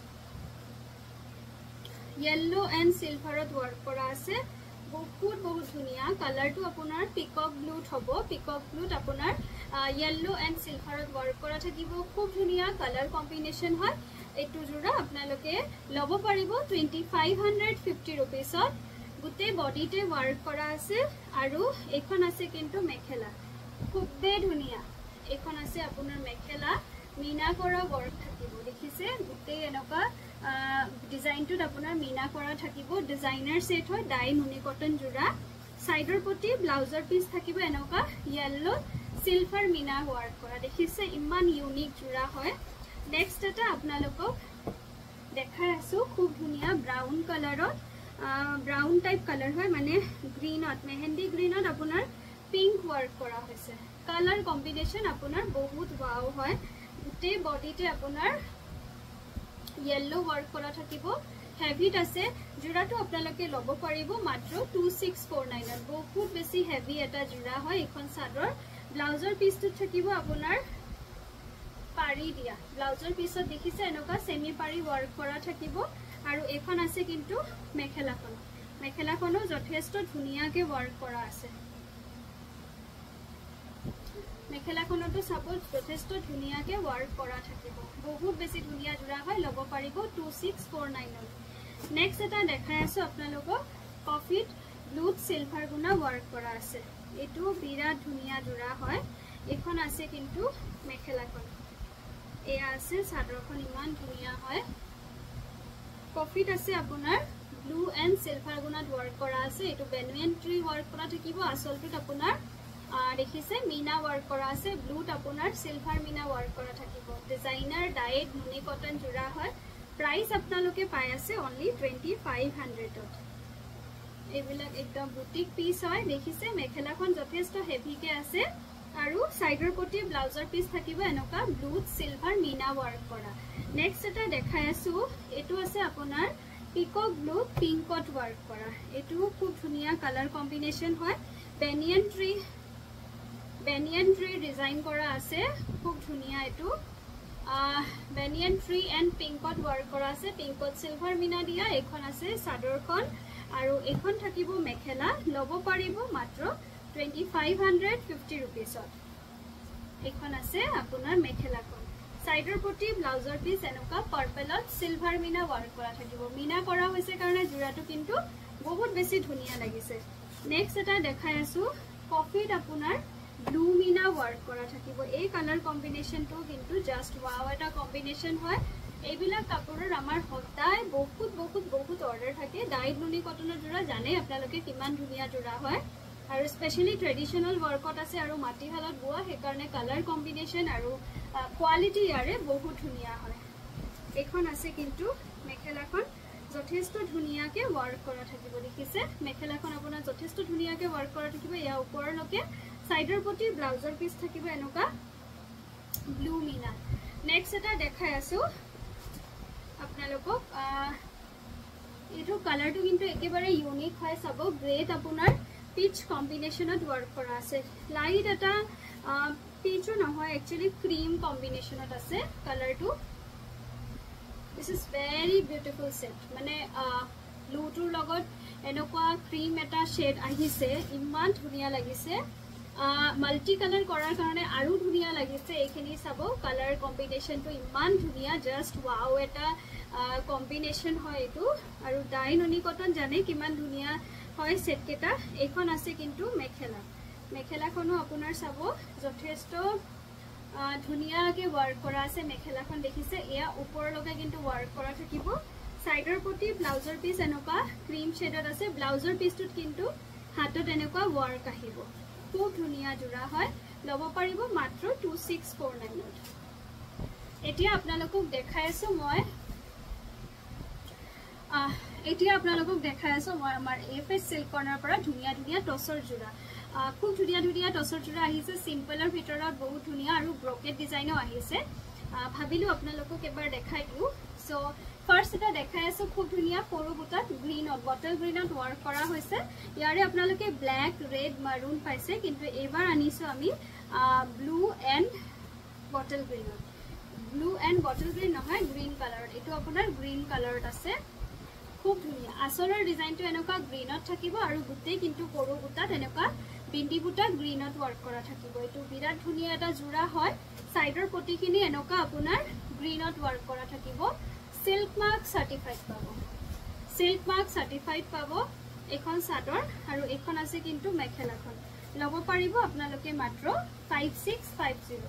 येलो एंड सिल्वरत वर्क करा আছে बहुत बहुत धुनिया कलर तो আপোনাৰ পিকক ব্লুত হ'ব পিকক ব্লুত আপোনাৰ येलो एंड सिल्वरत वर्क करा থাকিব খুব ধুনিয়া কালাৰ কম্বিনেশন হয় এটু জোড়া আপোনালোকে লব পাৰিব 2550 रुपीसত গুতে বডিতে वर्क करा আছে আৰু এখন আছে কিন্তু মেখেলা খুবই ধুনিয়া এখন আছে আপোনাৰ মেখেলা मीना কৰা वर्क থাকিব দেখিছে গুতে এনেকা ডিজাইন টুত আপোনাৰ मीना কৰা থাকিব ডিজাইনাৰ সেট হয় ডাই নুনি কটন জোড়া সাইডৰ পটি ব্লাউজৰ পিস থাকিব এনেকা येलो सिल्वर मीना वर्क কৰা দেখিছে ইমান ইউনিক জোড়া হয় নেক্সট এটা আপোনালোকক দেখাই আছো খুব ধুনিয়া ব্রাউন কালাৰত ব্ৰাউন টাইপ কালাৰ হয় মানে গ্ৰীনত মেহেন্দি গ্ৰীনত আপোনাৰ পিঙ্ক वर्क কৰা হৈছে কালাৰ কম্বিনেশন আপোনাৰ বহুত ওয়াও হয় গুটে বডিতে আপোনাৰ येलो वर्क करा থাকিব হেভিত আছে জোড়াটো আপোনালোকে লব পাৰিব মাত্ৰ 2649 বহুত বেছি হেভি এটা জোড়া হয় এখন সাদৰ ব্লাউজৰ পিসটো থাকিব আপোনাৰ পাৰি দিয়া ব্লাউজৰ পিছত দেখিছে এনেকা সেমি পাৰি वर्क কৰা থাকিব আৰু এখন আছে কিন্তু মেখেলাখনো যথেষ্ট ধুনিয়াকে वर्क করা আছে মেখেলাখনটো সাপোজ যথেষ্ট ধুনিয়াকে वर्क করা থাকিব বহুত বেছি ধুনিয়া জোড়া হয় লব পাৰিব 2649 নেক্সট এটা দেখাই আছো আপোনালোকক কফিত ব্লুত সিলভাৰ গুণা वर्क কৰা আছে এটো বিৰাট ধুনিয়া জোড়া হয় এখন আছে কিন্তু মেখেলাখন এয়া আছে সাদৰখন ইমান ধুনিয়া হয় কফিত আছে আপোনাৰ ব্লু এন্ড সিলভাৰ গুণাত वर्क কৰা আছে এটো বেনিয়ান ট্ৰি वर्क কৰা থাকিব আসলটোত আপোনাৰ দেখিছে मीना वर्क करा আছে ব্লুত আপোনাৰ সিলভাৰ मीना वर्क करा থাকিব ডিজাইনাৰ ডাইট নুনি কটন জোড়া হয় প্ৰাইস আপোনালোকে পাই আছে অনলি 2500 ত এবিলাক একদম বুটিক পিস হয় দেখিছে মেখেলাখন যথেষ্ট হেভি কে আছে আৰু সাইডৰ পটি ব্লাউজৰ পিস থাকিব এনেকা ব্লুত সিলভাৰ मीना वर्क करा নেক্সট এটা দেখাই আছো এটো আছে আপোনাৰ পিকক ব্লু পিঙ্কত वर्क करा এটো খুব ধুনিয়া কালার কম্বিনেশন হয় বেনিয়ান ট্রি ডিজাইন করা আছে খুব ধুনিয়া এটো বেনিয়ান ট্রি এন্ড পিঙ্কত वर्क করা আছে পিঙ্কত সিলভার मीना দিয়া এখন আছে সাদৰখন আৰু এখন থাকিব মেখেলা লব পাৰিব মাত্ৰ 2550 रुपीसত এখন আছে আপোনাৰ মেখেলাখন সাইডৰ পটি ব্লাউজৰ পিস এনেকা পাৰ্পলত সিলভাৰ मीना वर्क কৰা থাকিব मीना কৰা হৈছে কাৰণে জোড়াটো কিন্তু বহুত বেছি ধুনিয়া লাগিছে নেক্সট এটা দেখাই আছো কফিত আপোনাৰ ব্লু मीना वर्क करा থাকিব এই কালাৰ কম্বিনেশন তো কিন্তু জাস্ট ওয়াও এটা কম্বিনেশন হয় এইবিলা কাপড়ৰ আমাৰ হতাই বহুত বহুত বহুত অৰ্ডাৰ থাকে ডাইড নুনি কটনৰ জোড়া জানে আপোনালোকে কিমান ধুনিয়া জোড়া হয় আৰু স্পেশালি ট্ৰেডিশনাল ওয়াৰ্কত আছে আৰু মাটিহালত বুয়া হে কাৰণে কালাৰ কম্বিনেশন আৰু কোয়ালিটি ইয়াৰে বহুত ধুনিয়া হয় এখন আছে কিন্তু মেখেলাখন যথেষ্ট ধুনিয়াকে वर्क করা থাকিব দেখিছে মেখেলাখন আপোনাৰ যথেষ্ট ধুনিয়াকে वर्क কৰা থাকিব ইয়া ওপৰলৈকে সাইডৰ পটি ব্লাউজৰ পিস থাকিব এনেকা ব্লু मीना নেক্সট এটা দেখাই আছো আপোনালোকক এটো কালাৰটো কিন্তু একেবাৰে ইউনিক হয় সব গ্ৰেট আপোনাৰ পিচ কম্বিনেশনত वर्क কৰা আছে লাইট এটা পিচো নহয় একচুয়ালি ক্ৰীম কম্বিনেশনত আছে কালাৰটো This is very beautiful set মানে ব্লু টুৰ লগত এনেকুৱা ক্ৰীম এটা শেড আহিছে ইমান ধুনিয়া লাগিছে মাল্টি কালাৰ কৰাৰ কাৰণে আৰু ধুনিয়া লাগিছে এইখিনি সব কালার কম্বিনেশন তো ইমান ধুনিয়া জাস্ট ওয়াও এটা কম্বিনেশন হয় এটো আৰু ডাই নুনি কটন জানে কিমান ধুনিয়া হয় সেট কেটা এখন আছে কিন্তু মেখেলাখনো আপোনাৰ সব যথেষ্ট ধুনিয়াকে वर्क কৰা আছে মেখেলাখন দেখিছে এয়া ওপৰ লগে কিন্তু वर्क কৰা থাকিব সাইডৰ পটি ব্লাউজৰ পিস এনেকা ক্ৰীম শেডত আছে ব্লাউজৰ পিসটোত কিন্তু হাতত এনেকা वर्क আহিব খুব ধুনিয়া জোড়া হয় লব পাৰিব মাত্ৰ 2649 এতিয়া আপোনালোকক দেখাই আছো মই আমাৰ এফএস সিল্ক কৰ্নাৰ পৰা ধুনিয়া ধুনিয়া টসৰ জোড়া খুব ধুনিয়া ধুনিয়া টসৰ জোড়া আহিছে সিম্পলৰ ভিতৰত বহুত ধুনিয়া আৰু ব্ৰকেট ডিজাইনও আহিছে ভাবিলো আপোনালোকক এবাৰ দেখাই দিও সো ফাৰ্স্ট এটা দেখাই আছে খুব ধুনিয়া সৰু বুটাত গ্ৰীনত বটল গ্ৰীনত वर्क কৰা হৈছে ইয়াৰে আপোনালোকে ব্ল্যাক ৰেড মাৰুন পাইছে কিন্তু এবাৰ আনিছো আমি ব্লু এন্ড বটল গ্ৰীন নহয় গ্ৰীন কালাৰ এটো আপোনাৰ গ্ৰীন কালাৰত আছে খুব ধুনিয়া আসলৰ ডিজাইনটো এনেকুৱা গ্ৰীনত থাকিব আৰু গুটেই কিন্তু সৰু বুটাত এনেকুৱা বিন্দি বুটা গ্ৰীনত ওয়াৰ্ক কৰা থাকিব এটো বিৰাট ধুনিয়া এটা জোৰা হয় সাইডৰ পটিখিনি এনেকুৱা আপোনাৰ গ্ৰীনত ওয়াৰ্ক কৰা থাকিব সিল্ক মাৰ্ক সাৰ্টিফাইড পাব সিল্ক মাৰ্ক সাৰ্টিফাইড পাব এখন সাদৰ আৰু এখন আছে কিন্তু মেখেলাখন লব পাৰিব আপোনালোকে মাত্ৰ 5650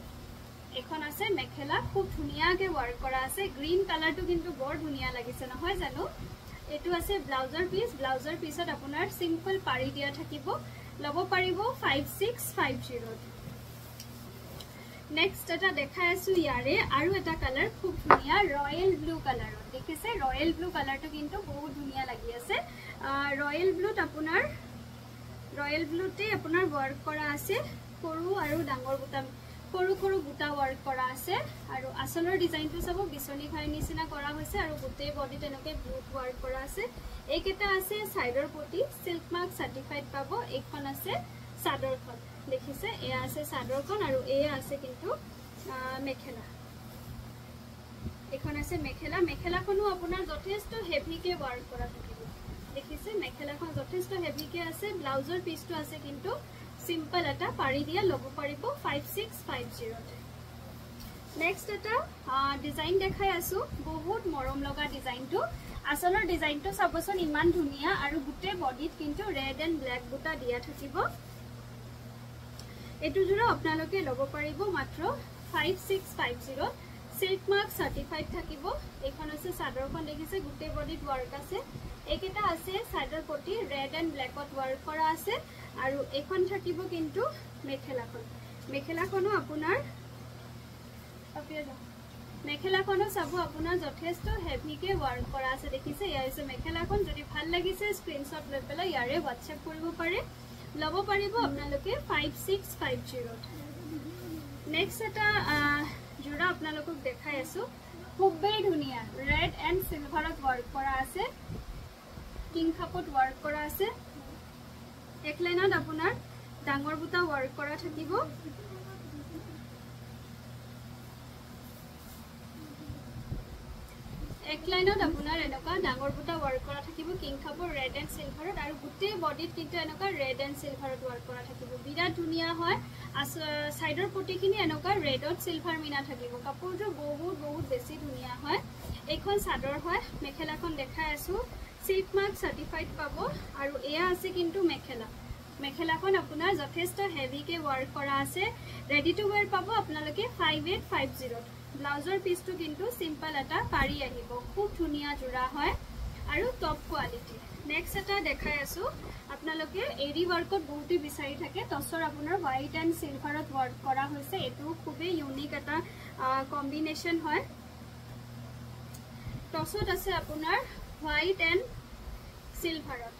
এখন আছে মেখেলা খুব ধুনিয়াকে ওয়াৰ্ক কৰা আছে গ্ৰীন কালাৰটো কিন্তু বৰ ধুনিয়া লাগিছে নহয় জানো এটো আছে ব্লাউজৰ পিছত আপোনাৰ সিম্পল পাৰি দিয়া থাকিব লব পাৰিব 5650 নেক্সট এটা দেখাই আছো ইয়াৰে আৰু এটা কালাৰ খুব ধুনিয়া ৰয়েল ব্লু কালাৰ দেখিছে ৰয়েল ব্লু কালাৰটো কিন্তু বহুত ধুনিয়া লাগি আছে ৰয়েল ব্লুত আপোনাৰ ৰয়েল ব্লুতে আপোনাৰ ওয়াৰ্ক কৰা আছে সৰু আৰু ডাঙৰ বুটা সৰু বুটা ওয়াৰ্ক কৰা আছে আৰু আসলৰ ডিজাইনটো সব বিছনি ঘাই নিচিনা কৰা হৈছে আৰু গুটেই বডি তেনেকে ব্লু ওয়াৰ্ক কৰা আছে এইকেটা আছে সাইডৰ পটি সিল্ক মাৰ্ক সাৰ্টিফাইড পাব এখন আছে সাদৰখন দেখিছে এয়া আছে সাদৰখন আৰু এয়া আছে কিন্তু মেখেলা এখন আছে মেখেলাখনো আপোনাৰ যথেষ্ট হেভিকে ওয়াৰ্ক কৰা থাকিব দেখিছে মেখেলাখন যথেষ্ট হেভিকে আছে ব্লাউজৰ পিছটো আছে কিন্তু সিম্পল এটা পাৰি দিয়া লব পাৰিব 5650 নেক্সট এটা ডিজাইন দেখাই আছো বহুত মৰম লগা ডিজাইনটো আসলৰ ডিজাইনটো সবসন ইমান ধুনিয়া আৰু গুটে বডিত কিন্তু ৰেড এন্ড ব্ল্যাক বুটা দিয়া থাকিব এটো জোৰা আপোনালোকে লব পাৰিব মাত্ৰ 5650 সিল্ক মাৰ্ক সাৰ্টিফাইড থাকিব এখন আছে সাদৰখন দেখিছে গুটে বডিত ওয়াৰ্ক আছে একেটা আছে সাইডৰ পটি ৰেড এন্ড ব্ল্যাকত ওয়াৰ্ক কৰা আছে আৰু এখন থাকিব কিন্তু মেখেলাখনো আপোনাৰ মেখেলাখনো সব আপোনাৰ যথেষ্ট হেভিকে ওয়াৰ্ক কৰা আছে দেখিছে ইয়া আছে মেখেলাখন যদি ভাল লাগিছে স্ক্ৰিনশ্বট লৈ পেলাই ইয়াৰে WhatsApp কৰিব পাৰে লব পাৰিব আপোনালোকে 5650 নেক্সট এটা জোৰা আপোনালোকক দেখাই আছো খুবেই ধুনিয়া ৰেড এন্ড সিলভাৰত ওয়াৰ্ক কৰা আছে কিং কাপত ওয়াৰ্ক কৰা আছে এক লাইনত আপোনাৰ ডাঙৰ বুটা ওয়াৰ্ক কৰা থাকিব এক লাইনত আপোনাৰ এনেকুৱা ডাঙৰ বুটা ওয়াৰ্ক কৰা থাকিব কিং কাপৰ ৰেড এন্ড সিলভাৰত আৰু গুটে বডিত কিন্তু এনেকুৱা ৰেড এন্ড সিলভাৰত ওয়াৰ্ক কৰা থাকিব বিৰাট ধুনিয়া হয় সাইডৰ পটিখিনি এনেকুৱা ৰেডত সিলভাৰ মিনা থাকিব কাপোৰটো বহুত বেছি ধুনিয়া হয় এখন সাদৰ হয় মেখেলাখন দেখাই আছো সিল্ক মাৰ্ক সাৰ্টিফাইড পাব আৰু এয়া আছে কিন্তু মেখেলাখন আপোনাৰ যথেষ্ট হেভিকে ওয়াৰ্ক কৰা আছে ৰেডি টু ওয়্যাৰ পাব আপোনালোকে 5850 ব্লাউজৰ পিছটো কিন্তু সিম্পল এটা পাৰি আহিব খুব ধুনিয়া জোৰা হয় আৰু টপ কোৱালিটি নেক্সট এটা দেখাই আছো আপোনালোকে এৰি ওয়াৰ্কত বহুতে বিচাৰি থাকে টসৰ আপোনাৰ হোৱাইট এন্ড সিলভাৰত ওয়াৰ্ক কৰা হৈছে এটো খুবেই ইউনিক এটা কম্বিনেশন হয় টসত আছে আপোনাৰ হোৱাইট এন্ড সিলভাৰত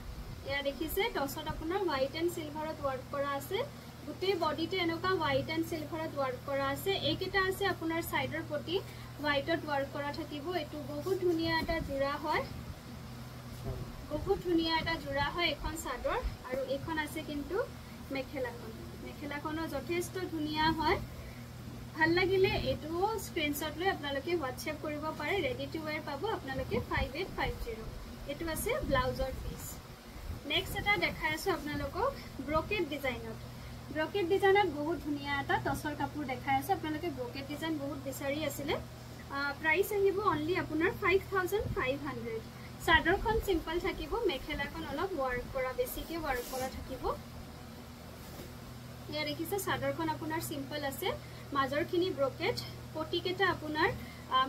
এয়া দেখিছে টসত আপোনাৰ হোৱাইট এন্ড সিলভাৰত ওয়াৰ্ক কৰা আছে গুটে বডিতে এনেকুৱা হোৱাইট এন্ড সিলভাৰত ওয়াৰ্ক কৰা আছে এইকেটা আছে আপোনাৰ সাইডৰ পটি হোৱাইটত ওয়াৰ্ক কৰা থাকিব এটো বহুত ধুনিয়া এটা জোৰা হয় এখন সাদৰ আৰু এখন আছে কিন্তু মেখেলাখনো যথেষ্ট ধুনিয়া হয় ভাল লাগিলে এটো স্ক্ৰিনশ্বট লৈ আপোনালোকে WhatsApp কৰিব পাৰে ৰেডি টু ওয়্যাৰ পাব আপোনালোকে 5850 এটো আছে ব্লাউজৰ পিস নেক্সট এটা দেখাই আছো আপোনালোকক ব্ৰকেট ডিজাইনত বহুত ধুনিয়া এটা টসৰ কাপোৰ দেখাই আছে আপোনালোকে ব্ৰকেট ডিজাইন বহুত বিচাৰি আছিলে প্ৰাইস আহিব অনলি আপোনাৰ 5500 সাদৰখন সিম্পল থাকিব মেখেলাখন অলপ ওয়াৰ্ক কৰা বেছিকে ওয়াৰ্ক কৰা থাকিব ইয়া দেখিছে সাদৰখন আপোনাৰ সিম্পল আছে মাজৰখিনি ব্ৰকেট পটিকেটা আপোনাৰ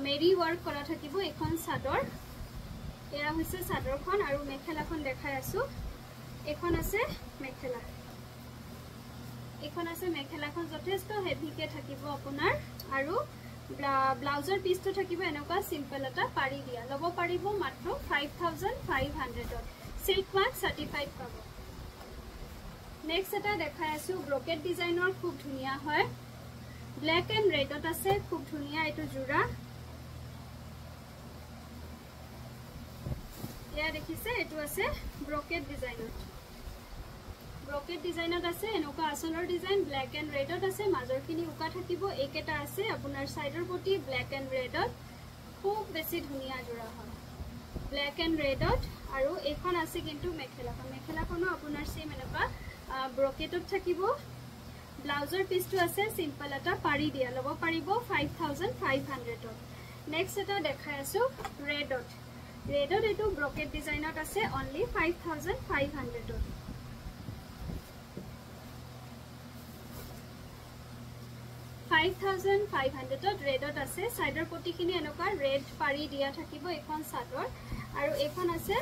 মেৰি ওয়াৰ্ক কৰা থাকিব এখন সাদৰ এয়া হৈছে সাদৰখন আৰু মেখেলাখন দেখাই আছো এখন আছে মেখেলাখন যথেষ্ট হেভিকে থাকিব আপোনাৰ আৰু ব্লাউজৰ পিছটো থাকিব এনেকুৱা সিম্পল এটা পাৰি দিয়া লব পাৰিব মাত্ৰ 5500 সিল্ক মাৰ্ক সাৰ্টিফাইড পাব নেক্সট এটা দেখাই আছো ব্ৰকেট ডিজাইনৰ খুব ধুনিয়া হয় ব্ল্যাক এন্ড ৰেডত আছে খুব ধুনিয়া এটো জোৰা এয়া দেখিছে এটো আছে ব্ৰকেট ডিজাইনত আছে এনেকুৱা আসলৰ ডিজাইন ব্ল্যাক এন্ড ৰেডত আছে মাজৰখিনি উকা থাকিব এইকেটা আছে আপোনাৰ সাইডৰ পটি ব্ল্যাক এন্ড ৰেডত খুব বেছি ধুনিয়া জোৰা হয় ব্ল্যাক এন্ড ৰেডত আৰু এখন আছে কিন্তু মেখেলাখনো আপোনাৰ সেম এনেকা ব্ৰকেটত থাকিব ব্লাউজৰ পিসটো আছে সিম্পল এটা পাৰি দিয়া লব পাৰিব 5500ত নেক্সট এটা দেখাই আছো ৰেডত এটো ব্ৰকেট ডিজাইনত আছে অনলি 5500ত 5500ত ৰেডত আছে সাইডৰ পটিখিনি এনেকা ৰেড পাৰি দিয়া থাকিব এখন সাদৰ আৰু এখন আছে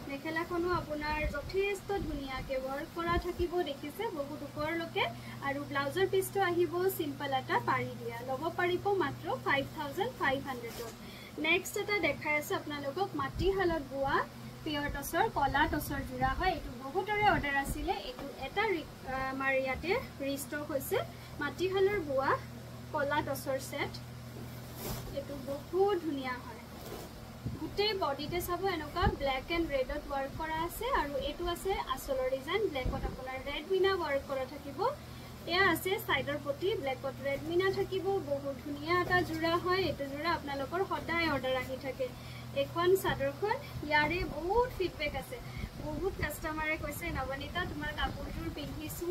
মেখেলাখনো আপোনাৰ যথেষ্ট ধুনিয়াকে ওয়াৰ্ক কৰা থাকিব দেখিছে বহুত ওপৰলৈকে আৰু ব্লাউজৰ পিসটো আহিব সিম্পল এটা পাৰি দিয়া লব পাৰিব মাত্ৰ 5500ত নেক্সট এটা দেখাই আছে আপোনালোকক মাটি হালত বোৱা পিয়ৰ টসৰ কলা টসৰ জোৰা হয় এটো বহুতৰে অৰ্ডাৰ আছিল এটো এটা আমাৰ ইয়াতে ৰিষ্টক হৈছে মাটি হালৰ বোৱা কলা টসৰ সেট এটো বহুত ধুনিয়া হয় গুটে বডিতে সাব এনেকা ব্ল্যাক এন্ড ৰেডত ওয়াৰ্ক কৰা আছে আৰু এটো আছে আসলৰ ডিজাইন ব্ল্যাকত আপোনাৰ ৰেড মিনা ওয়াৰ্ক কৰা থাকিব এয়া আছে সাইডৰ পটি ব্ল্যাকত ৰেড মিনা থাকিব বহুত ধুনিয়া এটা জোৰা হয় এটো জোৰা আপোনালোকৰ সদায় অৰ্ডাৰ আহি থাকে এখন সাদৰখন ইয়াৰে বহুত ফিডব্যাক আছে বহুত কাস্টমাৰে কৈছে নবনিতা তোমাৰ কাপোৰজোৰ পিন্ধিছো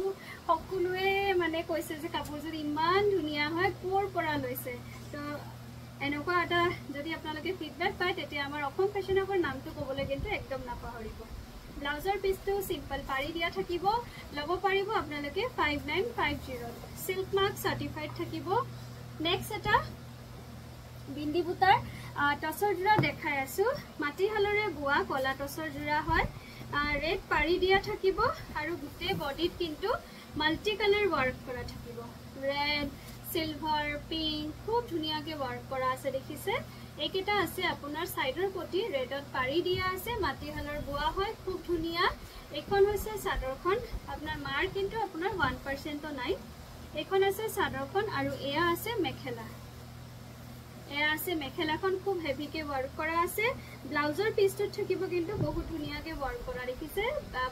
সকলোৱে মানে কৈছে যে কাপোৰজোৰ ইমান ধুনিয়া হয় কোৰ পৰা লৈছে তো এনেকুৱা এটা যদি আপোনালোকে ফিডব্যাক পায় তেতিয়া আমাৰ অসম ফেশন হাবৰ নামটো ক'বলৈ কিন্তু একদম নাপাহৰিব ব্লাউজৰ পিসটো সিম্পল পাৰি দিয়া থাকিব লব পাৰিব আপোনালোকে 5950 সিল্ক মাৰ্ক সাৰ্টিফাইড থাকিব নেক্সট এটা বিন্দি বুটাৰ টসৰ জোৰা দেখাই আছো মাটি হালৰে বোৱা কলা টসৰ জোৰা হয় ৰেড পাৰি দিয়া থাকিব আৰু গুটে বডিত কিন্তু মাল্টি কালাৰ ওয়াৰ্ক কৰা থাকিব ৰেড সিলভাৰ পিঙ্ক খুব ধুনিয়াকে ওয়াৰ্ক কৰা আছে দেখিছে এইকেটা আছে আপোনাৰ সাইডৰ পটি ৰেডত পাৰি দিয়া আছে মাটি হালৰ বোৱা হয় খুব ধুনিয়া এখন হৈছে সাদৰখন আপোনাৰ মাৰ কিন্তু আপোনাৰ 1% তো নাই এখন আছে সাদৰখন আৰু এয়া আছে মেখেলাখন খুব হেভিকে ওয়াৰ্ক কৰা আছে ব্লাউজৰ পিসটো থাকিব কিন্তু বহুত ধুনিয়াকে ওয়াৰ্ক কৰা দেখিছে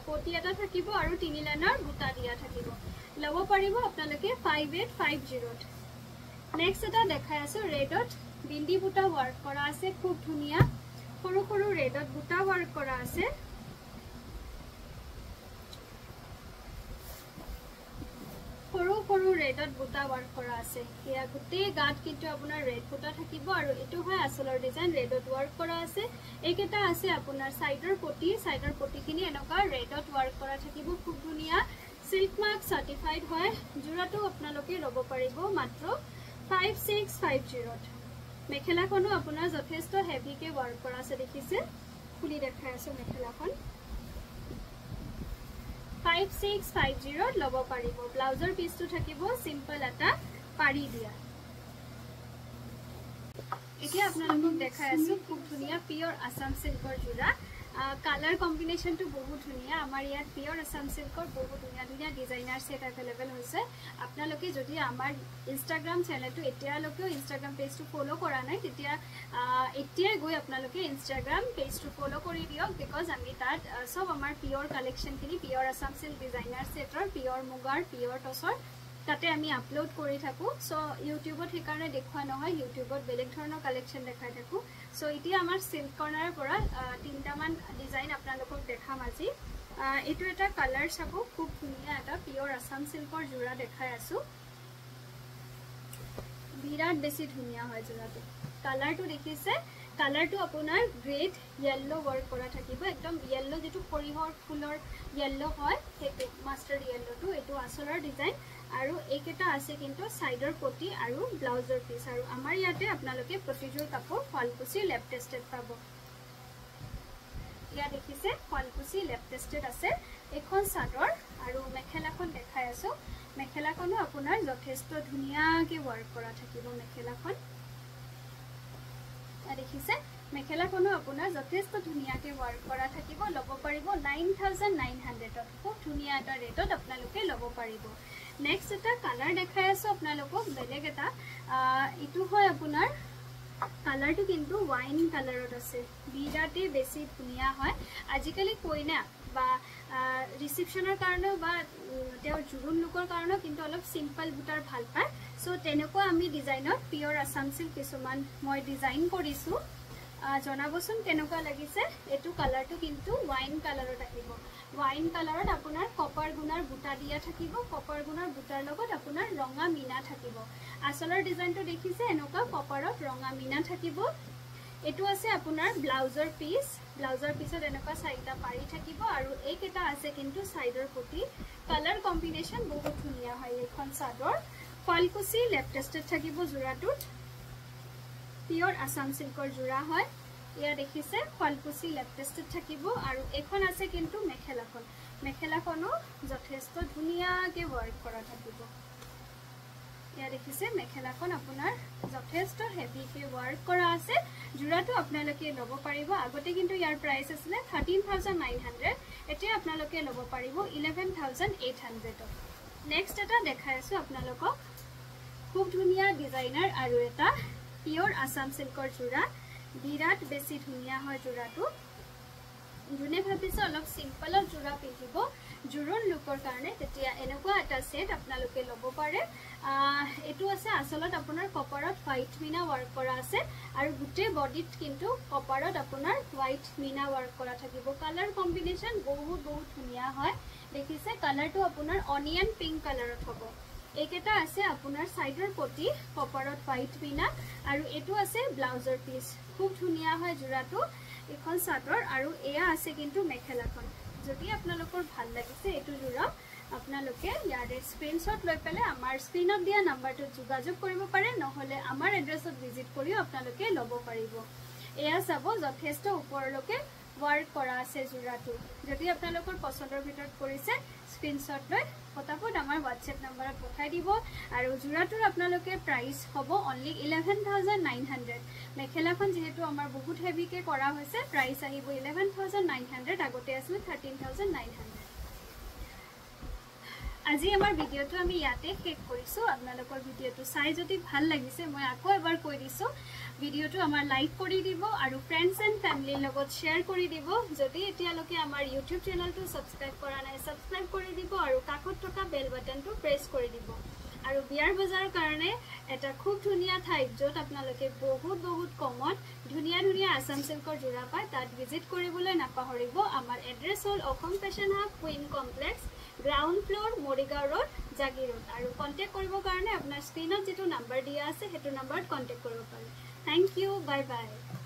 পটি এটা থাকিব আৰু 3 লাইনৰ বুটা দিয়া থাকিব লব পাৰিব আপোনালোকে 5850ত নেক্সট এটা দেখাই আছো ৰেডত বিন্দি বুটা ওয়াৰ্ক কৰা আছে খুব ধুনিয়া সৰু সৰু ৰেডত বুটা ওয়াৰ্ক কৰা আছে সৰু ৰেডত বুটা ওয়াৰ্ক কৰা আছে ইয়া গুটে গাত কিন্তু আপোনাৰ ৰেড বুটা থাকিব আৰু এটো হয় আসলৰ ডিজাইন ৰেডত ওয়াৰ্ক কৰা আছে এইকেটা আছে আপোনাৰ সাইডৰ পটিখিনি এনেকা ৰেডত ওয়াৰ্ক কৰা থাকিব খুব ধুনিয়া সিল্ক মাৰ্ক সাৰ্টিফাইড হয় জোৰাটো আপোনালোকে লব পাৰিব মাত্ৰ 5650ত মেখেলাখনো আপোনাৰ যথেষ্ট হেভিকে ওয়াৰ্ক কৰা আছে দেখিছে খুলি দেখাই আছে মেখেলাখন 5650ত লব পাৰিব ব্লাউজৰ পিসটো থাকিব সিম্পল এটা পাৰি দিয়া এতিয়া আপোনালোকক দেখাই আছো খুব ধুনিয়া পিয়ৰ আসাম সিল্কৰ জোৰা কালাৰ কম্বিনেশনটো বহুত ধুনিয়া আমাৰ ইয়াত পিয়ৰ আসাম সিল্কৰ বহুত ধুনিয়া ডিজাইনাৰ সেট अवेलेबल হৈছে আপোনালোকে যদি আমাৰ ইনষ্টাগ্ৰাম চেনেলটো এতিয়ালৈকে ইনষ্টাগ্ৰাম পেজটো ফলো কৰা নাই তেতিয়া এতিয়াই গৈ আপোনালোকে ইনষ্টাগ্ৰাম পেজটো ফলো কৰি দিয়ক বিকজ আমি তাত সব আমাৰ পিয়ৰ কালেকশনখিনি পিয়ৰ আসাম সিল্ক ডিজাইনাৰ সেটৰ পিয়ৰ মুগাৰ পিয়ৰ টসৰ তাতে আমি আপলোড কৰি থাকো সো ইউটিউবত হেকাৰণে দেখুৱা নহয় ইউটিউবত বেলেগ ধৰণৰ কালেকশন দেখাই থাকো সো এতিয়া আমাৰ সিল্ক কৰ্নাৰৰ পৰা তিনটা মান ডিজাইন আপোনালোকক দেখাম আজি এটো এটা কালাৰ চাব খুব ধুনিয়া এটা পিয়ৰ আসাম সিল্কৰ জোৰা দেখাই আছো বিৰাট বেছি ধুনিয়া হয় জোৰাটো কালাৰটো দেখিছে কালাৰটো আপোনাৰ গ্ৰেড ইয়েলো ওয়াৰ্ক কৰা থাকিব একদম ইয়েলো যেটো পৰিহৰ ফুলৰ ইয়েলো হয় হেতু মাস্টাৰ ইয়েলোটো এটো আসলৰ ডিজাইন আৰু এইকেটা আছে কিন্তু সাইডৰ পটি আৰু ব্লাউজৰ পিস আৰু আমাৰ ইয়াতে আপোনালোকে প্ৰতিযোৰ কাপোৰ ফলকুচি লেপ টেস্টেড পাব ইয়া দেখিছে ফলকুচি লেপ টেস্টেড আছে এখন সাদৰ আৰু মেখেলাখন দেখাই আছো মেখেলাখনো আপোনাৰ যথেষ্ট ধুনিয়াকে ওয়াৰ্ক কৰা থাকিব মেখেলাখন দেখিছে মেখেলাখনো আপোনাৰ যথেষ্ট ধুনিয়াকে ওয়াৰ্ক কৰা থাকিব লব পাৰিব 9900ত খুব ধুনিয়া এটা ৰেটত আপোনালোকে লব পাৰিব নেক্সট এটা কালাৰ দেখাই আছো আপোনালোকক বেলেগ এটা ইটো হয় আপোনাৰ কালাৰটো কিন্তু ওয়াইন কালাৰত আছে বিৰাটে বেছি ধুনিয়া হয় আজিকালি কইনা বা ৰিসেপশনৰ কাৰণে বা তেওঁৰ জুৰুন লুকৰ কাৰণে কিন্তু অলপ সিম্পল বুটাৰ ভাল পায় সো তেনেকুৱা আমি ডিজাইনত পিয়ৰ আসাম সিল্ক কিছুমান মই ডিজাইন কৰিছো জনাবচোন কেনেকুৱা লাগিছে এটো কালাৰটো কিন্তু ওয়াইন কালাৰত আহিব ওয়াইন কালাৰত আপোনাৰ কপাৰ গুণাৰ বুটা দিয়া থাকিব কপাৰ গুণাৰ বুটাৰ লগত আপোনাৰ ৰঙা মিনা থাকিব আসলৰ ডিজাইনটো দেখিছে এনেকুৱা কপাৰত ৰঙা মিনা থাকিব এটো আছে আপোনাৰ ব্লাউজৰ পিছত এনেকুৱা চাইটা পাৰি থাকিব আৰু এইকেটা আছে কিন্তু সাইডৰ পটি কালাৰ কম্বিনেশন বহুত ধুনিয়া হয় এখন চাদৰ ফালকুচি লেফটেস্টেড থাকিব জোৰাটোত পিওৰ আসাম সিল্কৰ জোৰা হয় ইয়া দেখিছে ফালকুচি লেফটেস্টেড থাকিব আৰু এখন আছে কিন্তু মেখেলাখনো যথেষ্ট ধুনিয়াকে ওয়াৰ্ক কৰা থাকিব ইয়া দেখিছে মেখেলাখন আপোনাৰ যথেষ্ট হেভিকে ওয়াৰ্ক কৰা আছে জোৰাটো আপোনালোকে লব পাৰিব আগতে কিন্তু ইয়াৰ প্ৰাইস আছিল 13900 এতিয়া আপোনালোকে লব পাৰিব 11800 নেক্সট এটা দেখাই আছো আপোনালোকক খুব ধুনিয়া ডিজাইনাৰ আৰু এটা পিওৰ আসাম সিল্কৰ জোৰা বিৰাট বেছি ধুনিয়া হয় জোৰাটো জুনে ভাবিছে অলপ সিম্পলৰ জোৰা পিন্ধিব জোৰণ লুকৰ কাৰণে তেতিয়া এনেকুৱা এটা সেট আপোনালোকে লব পাৰে এটো আছে আসলত আপোনাৰ কপাৰত হোৱাইট মিনা ওয়াৰ্ক কৰা আছে আৰু গুটে বডিত কিন্তু কপাৰত আপোনাৰ হোৱাইট মিনা ওয়াৰ্ক কৰা থাকিব কালাৰ কম্বিনেশন বহুত ধুনিয়া হয় দেখিছে কালাৰটো আপোনাৰ অনিয়ন পিংক কালাৰত হ'ব এইকেটা আছে আপোনাৰ সাইডৰ পটি কপাৰত হোৱাইট মিনা আৰু এটো আছে ব্লাউজৰ পিস খুব ধুনিয়া হয় জোৰাটো এখন চাদৰ আৰু এয়া আছে কিন্তু মেখেলাখন যদি আপোনালোকৰ ভাল লাগিছে এটো জোৰা আপোনালোকে ইয়াৰে স্ক্ৰিনশ্বট লৈ পেলে আমাৰ স্ক্ৰিনত দিয়া নাম্বাৰটো যোগাযোগ কৰিব পাৰে নহলে আমাৰ এড্ৰেছত ভিজিট কৰিও আপোনালোকে লব পাৰিব এয়া চাব যথেষ্ট ওপৰলৈকে ওয়াৰ্ক কৰা আছে জোৰাটো যদি আপোনালোকৰ পছন্দৰ ভিতৰত কৰিছে স্ক্ৰিনশ্বট লৈ ফটাফট আমাৰ WhatsApp নম্বৰত পঠাই দিব আৰু জোৰাটোৰ আপোনালোকে প্ৰাইস হ'ব অনলি 11900 মেখেলাখন যেহেতু আমাৰ বহুত হেভিকে কৰা হৈছে প্ৰাইস আহিব 11900 আগতে আছিল 13900 আজি আমাৰ ভিডিওটো আমি ইয়াতে শেষ কৰিছো আপোনালোকৰ ভিডিওটো চাই যদি ভাল লাগিছে মই আকৌ এবাৰ কৈ দিছো ভিডিওটো আমাৰ লাইক কৰি দিব আৰু ফ্ৰেণ্ডছ এণ্ড ফ্যামিলিৰ লগত শেয়াৰ কৰি দিব যদি এতিয়ালৈকে আমাৰ ইউটিউব চেনেলটো সাবস্ক্ৰাইব কৰা নাই সাবস্ক্ৰাইব কৰি দিব আৰু কাষত থকা বেল বাটনটো প্ৰেছ কৰি দিব আৰু বিয়াৰ বজাৰৰ কাৰণে এটা খুব ধুনিয়া ঠাই যত আপোনালোকে বহুত কমত ধুনিয়া আসাম সিল্কৰ জোৰা পায় তাত ভিজিট কৰিবলৈ নাপাহৰিব আমাৰ এড্ৰেছ হ'ল Assam fashion hub queen complex ground floor Morigaon road জাগি ৰোড আৰু কন্টেক্ট কৰিবৰ কাৰণে আপোনাৰ স্ক্ৰিনত যেটো নাম্বাৰ দিয়া আছে হেতু নাম্বাৰত কন্টেক্ট কৰিব পাৰে থ্যাংক ইউ বাই বাই